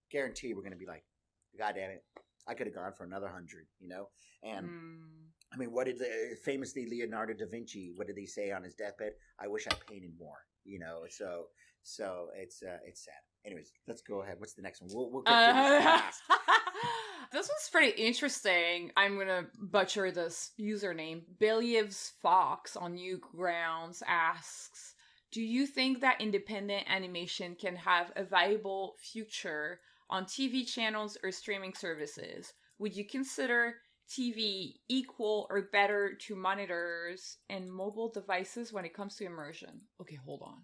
Speaker 3: guarantee we're going to be like, God damn it, I could have gone for another 100, And I mean, what did famously Leonardo da Vinci? What did he say on his deathbed? I wish I painted more. So it's sad. Anyways, let's go ahead. What's the next one? We'll get through this fast.
Speaker 1: This was pretty interesting. I'm gonna butcher this username. Believ's Fox on Newgrounds asks, do you think that independent animation can have a viable future on TV channels or streaming services? Would you consider TV equal or better to monitors and mobile devices when it comes to immersion? Okay, hold on.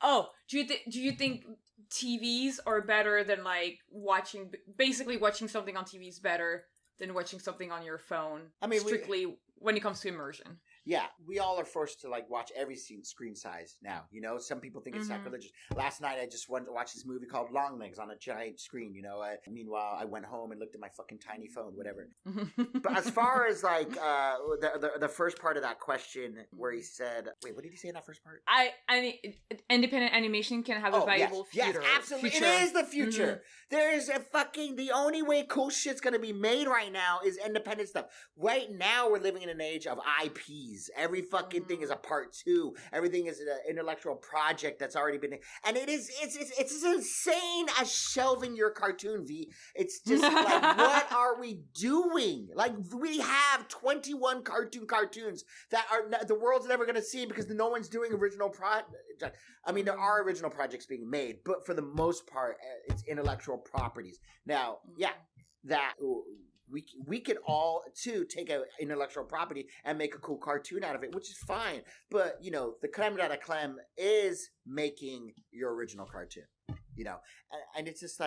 Speaker 1: Oh, do you think TVs are better than watching something on TV is better than watching something on your phone? I mean, strictly when it comes to immersion.
Speaker 3: Yeah, we all are forced to watch every screen size now. Some people think it's sacrilegious. Last night I just wanted to watch this movie called Longlegs on a giant screen. Meanwhile I went home and looked at my fucking tiny phone, whatever. But as far as the first part of that question where he said, wait, what did he say in that first part?
Speaker 1: I mean, independent animation can have a viable future.
Speaker 3: Yes, absolutely. It is the future. There is the only way cool shit's gonna be made right now is independent stuff. Right now we're living in an age of IPs. Every fucking thing is a part 2. Everything is an intellectual project that's already been, and it's as insane as shelving your cartoon, V. It's just what are we doing? We have 21 cartoons that are the world's never going to see because no one's doing original project. I mean, there are original projects being made, but for the most part, it's intellectual properties. Now, that we could all too take an intellectual property and make a cool cartoon out of it, which is fine. But the creme de la creme is making your original cartoon. And it's just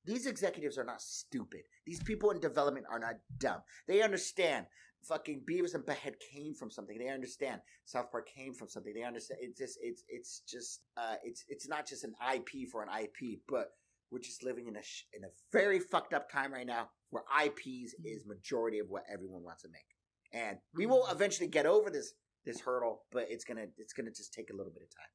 Speaker 3: these executives are not stupid. These people in development are not dumb. They understand fucking Beavis and Butthead came from something. They understand South Park came from something. They understand it's not just an IP for an IP, but we're just living in a very fucked up time right now where IPs is majority of what everyone wants to make. And we will eventually get over this hurdle, but it's gonna just take a little bit of time.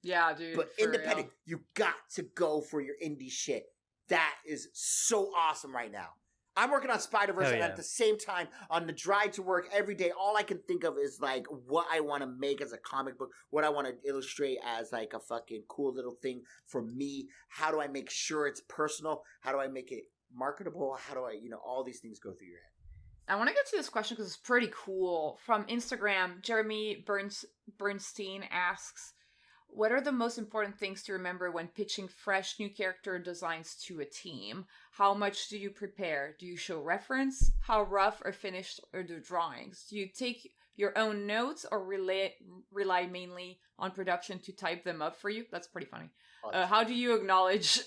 Speaker 1: Yeah, dude.
Speaker 3: But independent, you got to go for your indie shit. That is so awesome right now. I'm working on Spider-Verse, and at the same time, on the drive to work every day, all I can think of is what I want to make as a comic book, what I want to illustrate as a fucking cool little thing for me. How do I make sure it's personal? How do I make it marketable? How do I, all these things go through your head.
Speaker 1: I want to get to this question because it's pretty cool. From Instagram, Jeremy Bernstein asks, what are the most important things to remember when pitching fresh new character designs to a team? How much do you prepare? Do you show reference? How rough or finished are the drawings? Do you take your own notes or rely mainly on production to type them up for you? That's pretty funny. How do you acknowledge,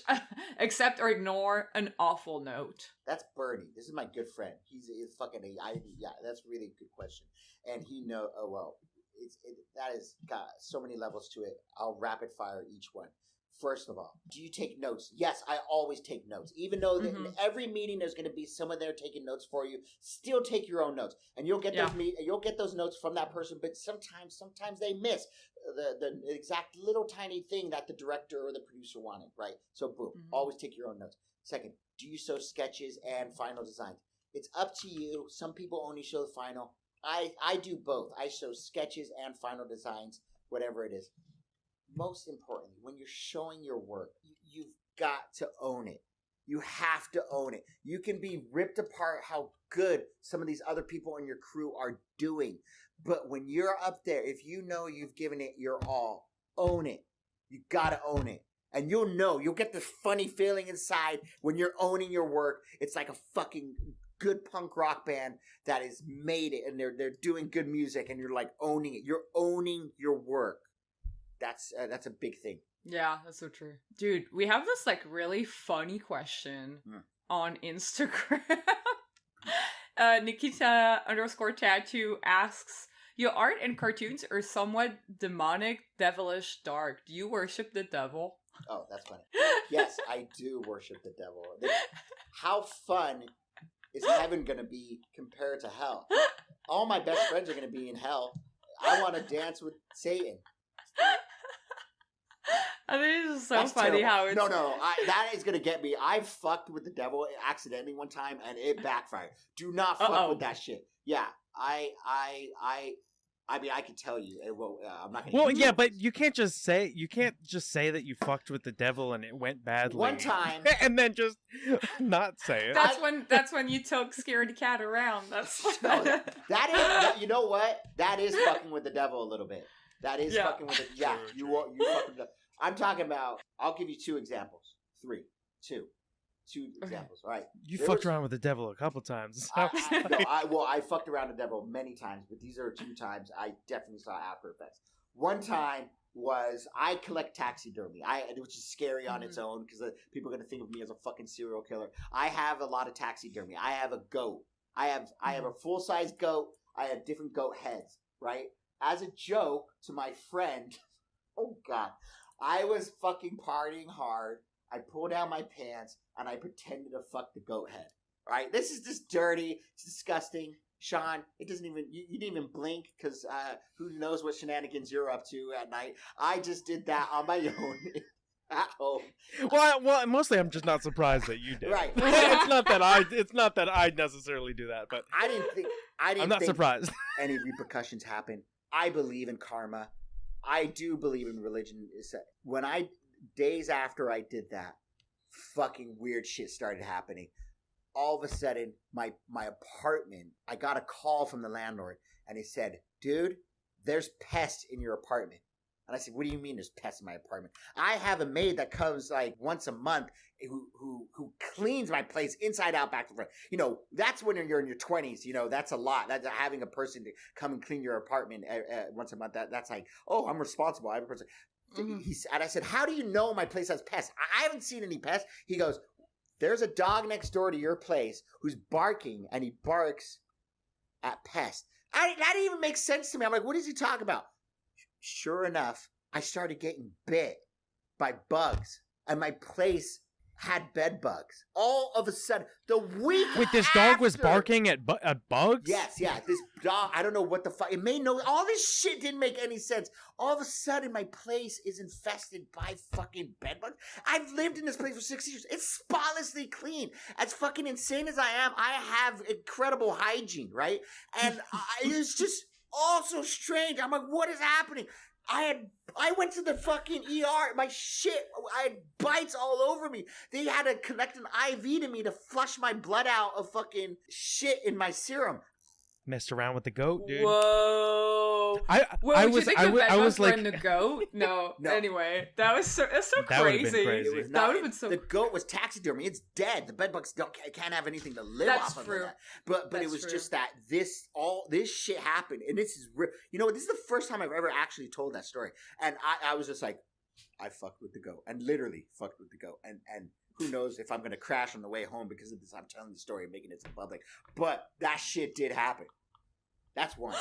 Speaker 1: accept, or ignore an awful note?
Speaker 3: That's Bernie. This is my good friend. He's fucking yeah. That's a really good question, and he know. Oh well, that has got so many levels to it. I'll rapid fire each one. First of all, do you take notes? Yes, I always take notes. Even though in every meeting there's going to be someone there taking notes for you, still take your own notes, and you'll get those notes from that person. But sometimes they miss the exact little tiny thing that the director or the producer wanted. Right? So boom, always take your own notes. Second, do you show sketches and final designs? It's up to you. Some people only show the final. I do both. I show sketches and final designs, whatever it is. Most importantly, when you're showing your work, you've got to own it. You have to own it. You can be ripped apart how good some of these other people in your crew are doing. But when you're up there, if you know you've given it your all, own it. You got to own it. And you'll get this funny feeling inside when you're owning your work. It's like a fucking good punk rock band that has made it and they're doing good music and you're like owning it. You're owning your work. That's a big thing.
Speaker 1: Yeah, that's so true. Dude, we have this like really funny question on Instagram. Nikita_tattoo asks, your art and cartoons are somewhat demonic, devilish, dark. Do you worship the devil?
Speaker 3: Oh, that's funny. Yes, I do worship the devil. How fun is heaven going to be compared to hell? All my best friends are going to be in hell. I want to dance with Satan.
Speaker 1: I think it's just so
Speaker 3: That's
Speaker 1: funny
Speaker 3: terrible.
Speaker 1: how it's...
Speaker 3: No. That is going to get me. I fucked with the devil accidentally one time and it backfired. Do not fuck with that shit. Yeah, I mean, I can tell you. I'm not going to...
Speaker 2: Well, yeah, but you can't just say that you fucked with the devil and it went badly.
Speaker 3: One time.
Speaker 2: And then just not say it.
Speaker 1: That's when you took Scaredy Cat around. That's...
Speaker 3: You know what? That is fucking with the devil a little bit. That is fucking with it. Yeah, you fucking with the... I'm talking about, I'll give you two examples. Two examples. All right.
Speaker 2: You fucked around with the devil a couple times.
Speaker 3: I fucked around the devil many times, but these are two times I definitely saw after effects. One time was I collect taxidermy, which is scary on its own because people are going to think of me as a fucking serial killer. I have a lot of taxidermy. I have a goat. I have a full-size goat. I have different goat heads, right? As a joke to my friend, oh God, I was fucking partying hard. I pulled down my pants and I pretended to fuck the goat head. Right? This is just dirty. It's disgusting. Sean, it doesn't even, you didn't even blink because who knows what shenanigans you're up to at night. I just did that on my own at home.
Speaker 2: Well, mostly I'm just not surprised that you did.
Speaker 3: Right.
Speaker 2: It's not that I necessarily do that, but I'm not surprised.
Speaker 3: Any repercussions happen. I believe in karma. I do believe in religion. Days after I did that, fucking weird shit started happening. All of a sudden, my apartment, I got a call from the landlord, and he said, dude, there's pests in your apartment. And I said, what do you mean there's pests in my apartment? I have a maid that comes like once a month who cleans my place inside out, back to front. You know, that's when you're in your 20s. You know, that's a lot. That's having a person to come and clean your apartment once a month. That's like, oh, I'm responsible. I have a person. And I said, how do you know my place has pests? I haven't seen any pests. He goes, there's a dog next door to your place who's barking, and he barks at pests. That didn't even make sense to me. I'm like, what is he talking about? Sure enough, I started getting bit by bugs, and my place had bed bugs. All of a sudden, the week
Speaker 2: this dog was barking at bugs?
Speaker 3: Yes, yeah. This dog, I don't know what the fuck. It made all this shit didn't make any sense. All of a sudden, my place is infested by fucking bed bugs. I've lived in this place for 6 years. It's spotlessly clean. As fucking insane as I am, I have incredible hygiene, right? And it's just all so strange. I'm like, what is happening? I went to the fucking ER. My shit, I had bites all over me. They had to connect an IV to me to flush my blood out of fucking shit in my serum.
Speaker 2: Messed around with the goat, dude.
Speaker 1: Whoa!
Speaker 2: I was like,
Speaker 1: the goat. No. Anyway, that's so
Speaker 2: That would've been
Speaker 1: crazy.
Speaker 2: crazy.
Speaker 1: That would have been so.
Speaker 3: The goat was taxidermy. It's dead. The bedbugs can't have anything to live
Speaker 1: That's
Speaker 3: off of.
Speaker 1: true.
Speaker 3: That. But
Speaker 1: That's
Speaker 3: it was
Speaker 1: true.
Speaker 3: just that this shit happened, and this is real. You know, this is the first time I've ever actually told that story, and I was just like, I fucked with the goat, and literally fucked with the goat, and who knows if I'm gonna crash on the way home because of this. I'm telling the story and making it so public, but that shit did happen. That's one.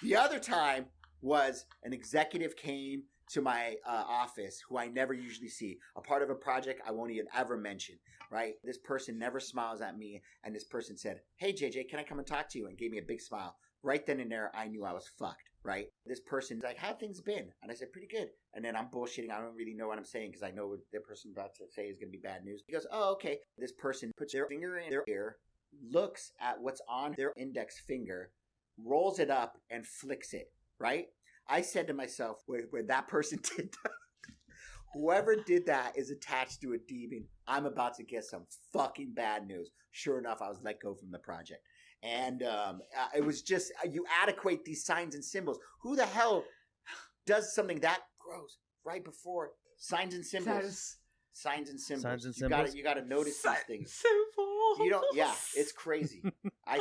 Speaker 3: The other time was an executive came to my office who I never usually see, a part of a project I won't even ever mention, right? This person never smiles at me, and this person said, "Hey, JJ, can I come and talk to you?" and gave me a big smile. Right then and there, I knew I was fucked, right? This person's like, "How have things been?" And I said, "Pretty good." And then I'm bullshitting. I don't really know what I'm saying because I know what the person about to say is going to be bad news. He goes, "Oh, okay." This person puts their finger in their ear, looks at what's on their index finger, rolls it up and flicks it, right? I said to myself, when that person did that, whoever did that is attached to a demon. I'm about to get some fucking bad news. Sure enough, I was let go from the project. And it was just, you adequate these signs and symbols. Who the hell does something that gross right before signs and symbols? Signs and symbols.
Speaker 2: Signs and symbols.
Speaker 3: You gotta notice these things.
Speaker 1: Symbols.
Speaker 3: You don't. Yeah, it's crazy. I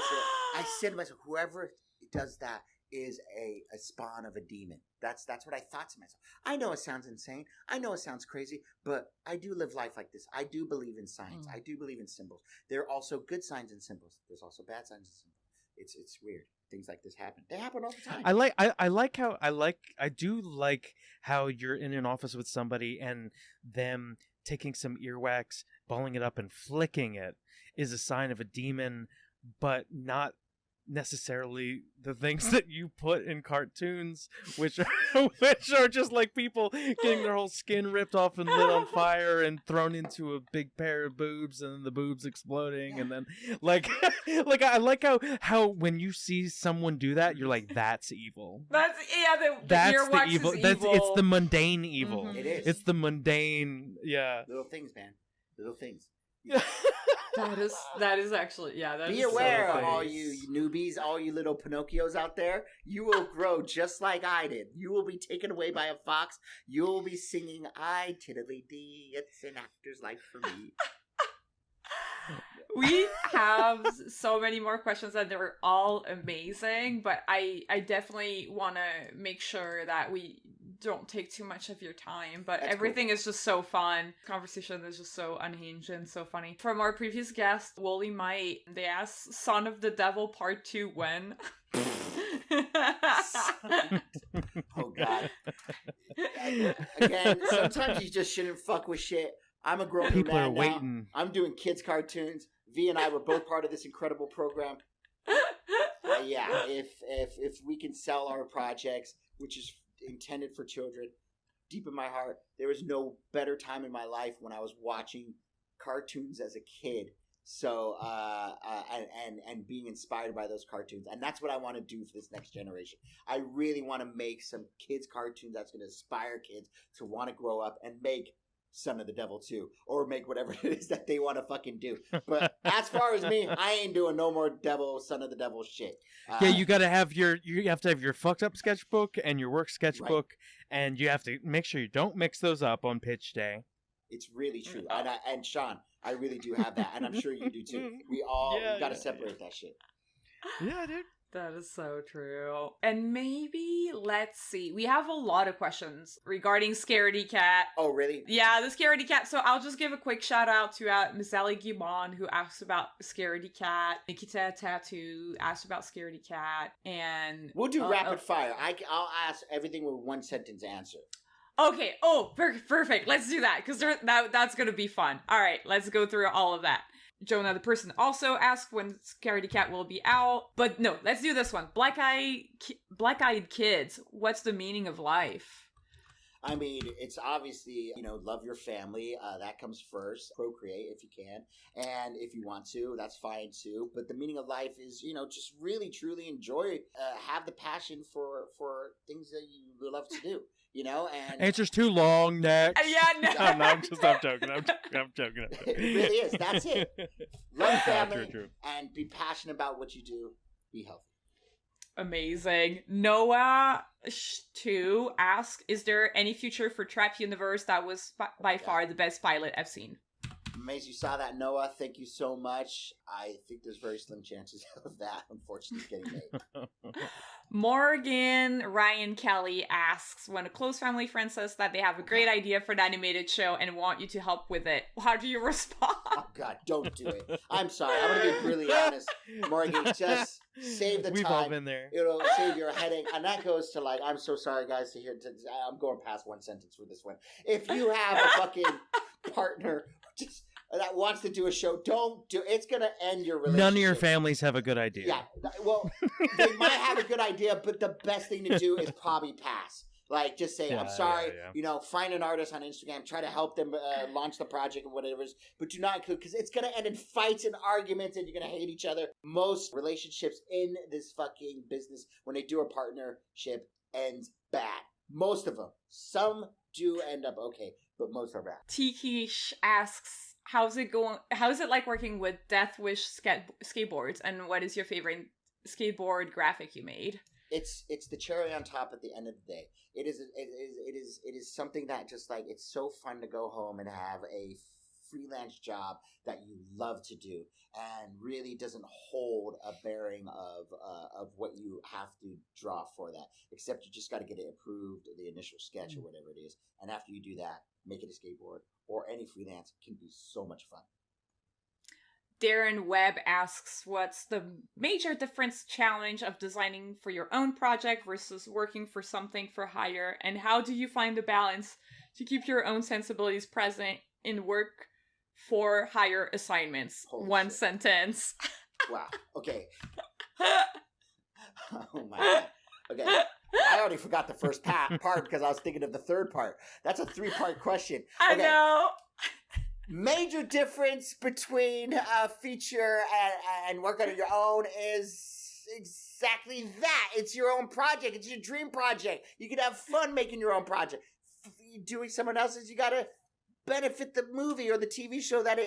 Speaker 3: said to myself, whoever does that is a spawn of a demon. That's what I thought to myself. I know it sounds insane. I know it sounds crazy, but I do live life like this. I do believe in signs. I do believe in symbols. There are also good signs and symbols. There's also bad signs and symbols. It's weird. Things like this happen. They happen all the time.
Speaker 2: I do like how you're in an office with somebody and them taking some earwax, balling it up and flicking it is a sign of a demon, but not necessarily the things that you put in cartoons, which are just like people getting their whole skin ripped off and lit on fire and thrown into a big pair of boobs and then the boobs exploding and then like I like how when you see someone do that you're like, that's evil.
Speaker 1: That's
Speaker 2: the evil. It's the mundane evil.
Speaker 1: Mm-hmm.
Speaker 3: It is.
Speaker 2: It's the mundane. Yeah.
Speaker 3: Little things, man. Little things.
Speaker 1: That is actually, yeah. That
Speaker 3: Be
Speaker 1: is
Speaker 3: aware,
Speaker 1: so
Speaker 3: all you newbies, all you little Pinocchios out there. You will grow just like I did. You will be taken away by a fox. You will be singing, "I tiddly-dee, it's an actor's life for me."
Speaker 1: We have so many more questions and they're all amazing, but I definitely want to make sure that we don't take too much of your time, but
Speaker 3: That's
Speaker 1: everything is just so fun. Conversation is just so unhinged and so funny. From our previous guest, Wooly Might, they asked Son of the Devil Part 2 when?
Speaker 3: Oh, God. Again, sometimes you just shouldn't fuck with shit. I'm a grown
Speaker 2: People
Speaker 3: man
Speaker 2: are
Speaker 3: now.
Speaker 2: waiting.
Speaker 3: I'm doing kids cartoons. V and I were both part of this incredible program. Yeah, if we can sell our projects, which is intended for children, deep in my heart, there was no better time in my life when I was watching cartoons as a kid. So and being inspired by those cartoons, and that's what I want to do for this next generation. I really want to make some kids cartoons that's going to inspire kids to want to grow up and make Son of the Devil 2, or make whatever it is that they want to fucking do. But as far as me, I ain't doing no more Son of the Devil shit.
Speaker 2: Yeah, you have to have your fucked up sketchbook and your work sketchbook, right. And you have to make sure you don't mix those up on pitch day.
Speaker 3: It's really true. And Sean, I really do have that, and I'm sure you do too. We got to separate that shit.
Speaker 2: Yeah, dude.
Speaker 1: That is so true. And maybe, let's see. We have a lot of questions regarding Scaredy Cat.
Speaker 3: Oh, really?
Speaker 1: Yeah, the Scaredy Cat. So I'll just give a quick shout out to Miss Ali Guimon, who asked about Scaredy Cat. Nikita Tattoo asked about Scaredy Cat. And
Speaker 3: we'll do rapid fire. I'll ask everything with one sentence answer.
Speaker 1: Okay. Oh, perfect. Let's do that, because that's going to be fun. All right, let's go through all of that. Jonah, the person, also asked when Scaredy Cat will be out. But no, let's do this one. Black-eyed kids. What's the meaning of life?
Speaker 3: I mean, it's obviously, love your family. That comes first. Procreate if you can. And if you want to, that's fine too. But the meaning of life is, just really, truly enjoy, have the passion for things that you love to do. And
Speaker 2: Answer's too long. Next.
Speaker 1: Yeah, no.
Speaker 2: I'm joking. I'm joking.
Speaker 3: It really is. That's it. Love family
Speaker 2: True.
Speaker 3: and be passionate about what you do. Be healthy.
Speaker 1: Amazing. Noah 2 asks, is there any future for Trap Universe? That was by far the best pilot I've seen.
Speaker 3: Amazing you saw that, Noah. Thank you so much. I think there's very slim chances of that, unfortunately, getting made.
Speaker 1: Morgan Ryan Kelly asks, when a close family friend says that they have a great idea for an animated show and want you to help with it, how do you respond?
Speaker 3: Oh, God, don't do it. I'm sorry. I'm going to be really honest. Morgan, just save the time.
Speaker 2: We've all been there.
Speaker 3: Save your headache. And that goes to, I'm so sorry, guys, to hear. I'm going past one sentence for this one. If you have a fucking partner that wants to do a show, don't do it. It's going to end your relationship.
Speaker 2: None of your families have a good idea.
Speaker 3: Yeah. Well, they might have a good idea, but the best thing to do is probably pass. Just say, I'm sorry, find an artist on Instagram, try to help them launch the project or whatever it is, but do not include, because it's going to end in fights and arguments and you're going to hate each other. Most relationships in this fucking business, when they do a partnership, ends bad. Most of them. Some do end up okay, but most are bad.
Speaker 1: Tikish asks, how's it going? How is it like working with Death Wish skateboards? And what is your favorite skateboard graphic you made?
Speaker 3: It's the cherry on top at the end of the day. It is something that just it's so fun to go home and have a freelance job that you love to do and really doesn't hold a bearing of what you have to draw for that, except you just got to get it approved, the initial sketch or whatever it is, and after you do that, make it a skateboard or any freelance can be so much fun.
Speaker 1: Darren Webb asks, what's the major difference challenge of designing for your own project versus working for something for hire, and how do you find the balance to keep your own sensibilities present in work for hire assignments?
Speaker 3: Holy
Speaker 1: One
Speaker 3: shit.
Speaker 1: Sentence.
Speaker 3: Wow. Okay. Oh my God. Okay. I already forgot the first part because I was thinking of the third part. That's a 3-part question. Okay.
Speaker 1: I know.
Speaker 3: Major difference between a feature and working on your own is exactly that. It's your own project. It's your dream project. You can have fun making your own project. Doing someone else's, you got to benefit the movie or the TV show that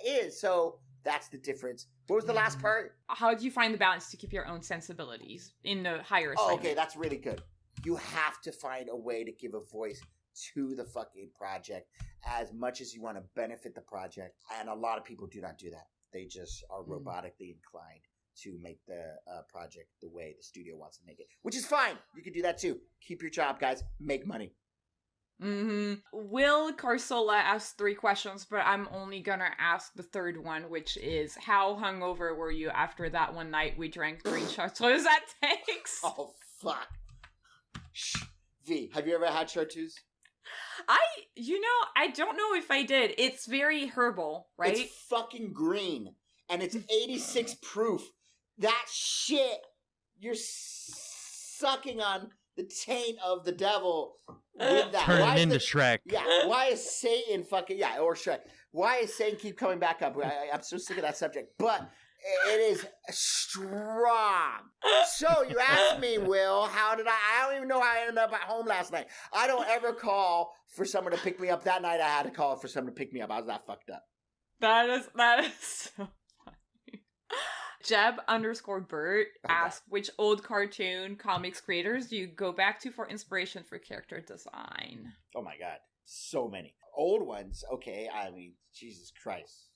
Speaker 3: is. So that's the difference. What was the last part?
Speaker 1: How do you find the balance to keep your own sensibilities in the hire assignment?
Speaker 3: Oh, okay, that's really good. You have to find a way to give a voice to the fucking project as much as you want to benefit the project. And a lot of people do not do that. They just are robotically inclined to make the project the way the studio wants to make it, which is fine. You can do that too. Keep your job, guys. Make money.
Speaker 1: Will Carsola asked 3 questions, but I'm only gonna ask the third one, which is, how hungover were you after that one night we drank green chartreuse at Tanks?
Speaker 3: Oh, fuck. Shh. V, have you ever had chartreuse?
Speaker 1: I don't know if I did. It's very herbal, right?
Speaker 3: It's fucking green. And it's 86 proof. That shit, you're sucking on the taint of the devil with that.
Speaker 2: Turn it into Shrek.
Speaker 3: Yeah, why is Satan fucking... Yeah, or Shrek. Why is Satan keep coming back up? I'm so sick of that subject. But it is strong. So you asked me, Will, how did I don't even know how I ended up at home last night. I don't ever call for someone to pick me up. That night I had to call for someone to pick me up. I was that fucked up.
Speaker 1: That is so funny. Jeb_Bert asked, which old cartoon comics creators do you go back to for inspiration for character design?
Speaker 3: Oh my God. So many. Old ones. Okay. I mean, Jesus Christ.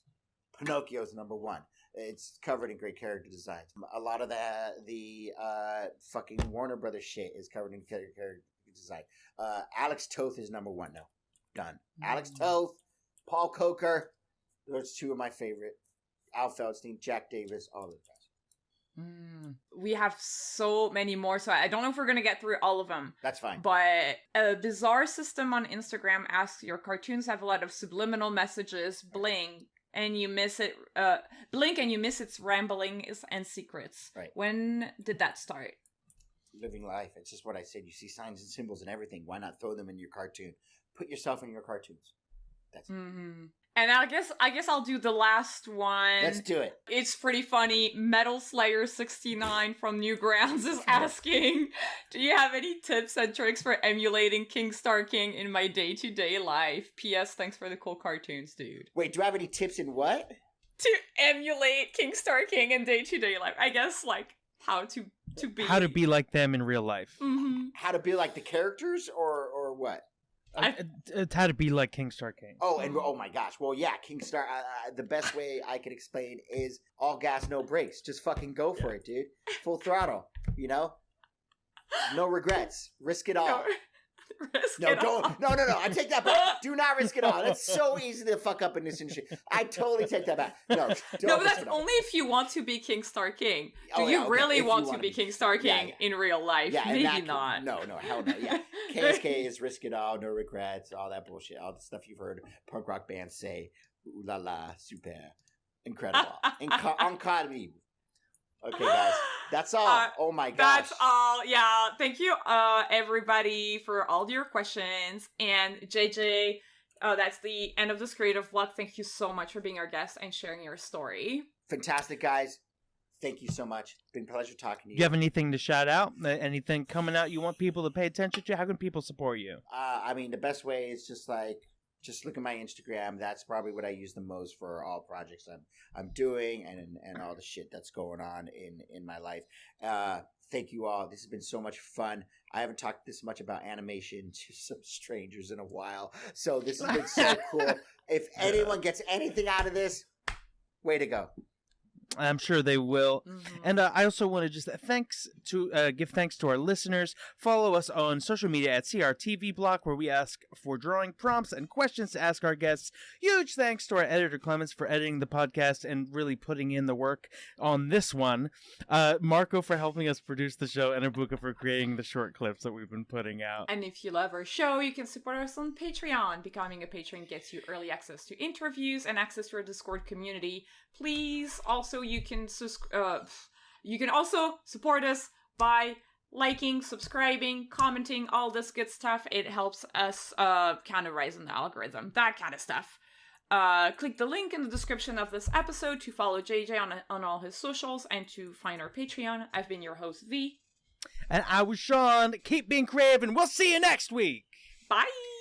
Speaker 3: Pinocchio's number 1. It's covered in great character designs. A lot of the fucking Warner Brothers shit is covered in character design. Alex Toth is number 1. No. Done. Alex Toth, Paul Coker. Those 2 of my favorite. Al Feldstein, Jack Davis, all of them.
Speaker 1: We have so many more, so I don't know if we're gonna get through all of them.
Speaker 3: That's fine.
Speaker 1: But a bizarre system on Instagram asks, your cartoons have a lot of subliminal messages. Blink and you miss it. Blink and you miss its ramblings and secrets.
Speaker 3: Right.
Speaker 1: When did that start?
Speaker 3: living life. It's just what I said. You see signs and symbols and everything. Why not throw them in your cartoon? Put yourself in your cartoons. That's it.
Speaker 1: Mm-hmm. And I guess I'll do the last one.
Speaker 3: Let's do it.
Speaker 1: It's pretty funny. Metal Slayer 69 from Newgrounds is asking, do you have any tips and tricks for emulating King Star King in my day-to-day life? P.S. Thanks for the cool cartoons, dude.
Speaker 3: Wait, do I have any tips in what?
Speaker 1: To emulate King Star King in day-to-day life. I guess, like, how to be
Speaker 2: like them in real life.
Speaker 1: Mm-hmm.
Speaker 3: How to be like the characters or what?
Speaker 2: It's how to be like King Star King.
Speaker 3: Oh, and oh my gosh. Well, yeah, King Star. The best way I can explain is all gas, no brakes. Just fucking go for it, dude. Full throttle. You know, no regrets. Risk it all. No, I take that back. Do not risk it all. That's so easy to fuck up in this industry. I totally take that back. No,
Speaker 1: but that's only if you want to be King Star King. Do you really want to be King Star King in real life?
Speaker 3: Yeah,
Speaker 1: maybe not.
Speaker 3: No, hell no. Yeah, KSK is risk it all, no regrets, all that bullshit, all the stuff you've heard punk rock bands say. Ooh la la, super, incredible, incredible. Okay, guys, that's all. Oh my gosh,
Speaker 1: that's all. Yeah, thank you, everybody, for all your questions. And JJ, that's the end of this creative vlog. Thank you so much for being our guest and sharing your story.
Speaker 3: Fantastic, guys. Thank you so much. It's been a pleasure talking to you.
Speaker 2: Do you have anything to shout out? Anything coming out you want people to pay attention to? How can people support you?
Speaker 3: I mean, the best way is just look at my Instagram. That's probably what I use the most for all projects I'm doing and all the shit that's going on in my life. Thank you all. This has been so much fun. I haven't talked this much about animation to some strangers in a while. So this has been so cool. If anyone gets anything out of this, way to go.
Speaker 2: I'm sure they will.
Speaker 1: Mm-hmm.
Speaker 2: And I also want to just give thanks to our listeners. Follow us on social media at CRTV Block, where we ask for drawing prompts and questions to ask our guests. Huge thanks to our editor Clemens for editing the podcast and really putting in the work on this one. Marco for helping us produce the show, and Abuka for creating the short clips that we've been putting out.
Speaker 1: And if you love our show, you can support us on Patreon. Becoming a patron gets you early access to interviews and access to our Discord community. Please, also, you can also support us by liking, subscribing, commenting, all this good stuff. It helps us kind of rise in the algorithm, that kind of stuff. Click the link in the description of this episode to follow JJ on all his socials and to find our Patreon. I've been your host, V.
Speaker 2: And I was Sean. Keep being creative, and we'll see you next week.
Speaker 1: Bye!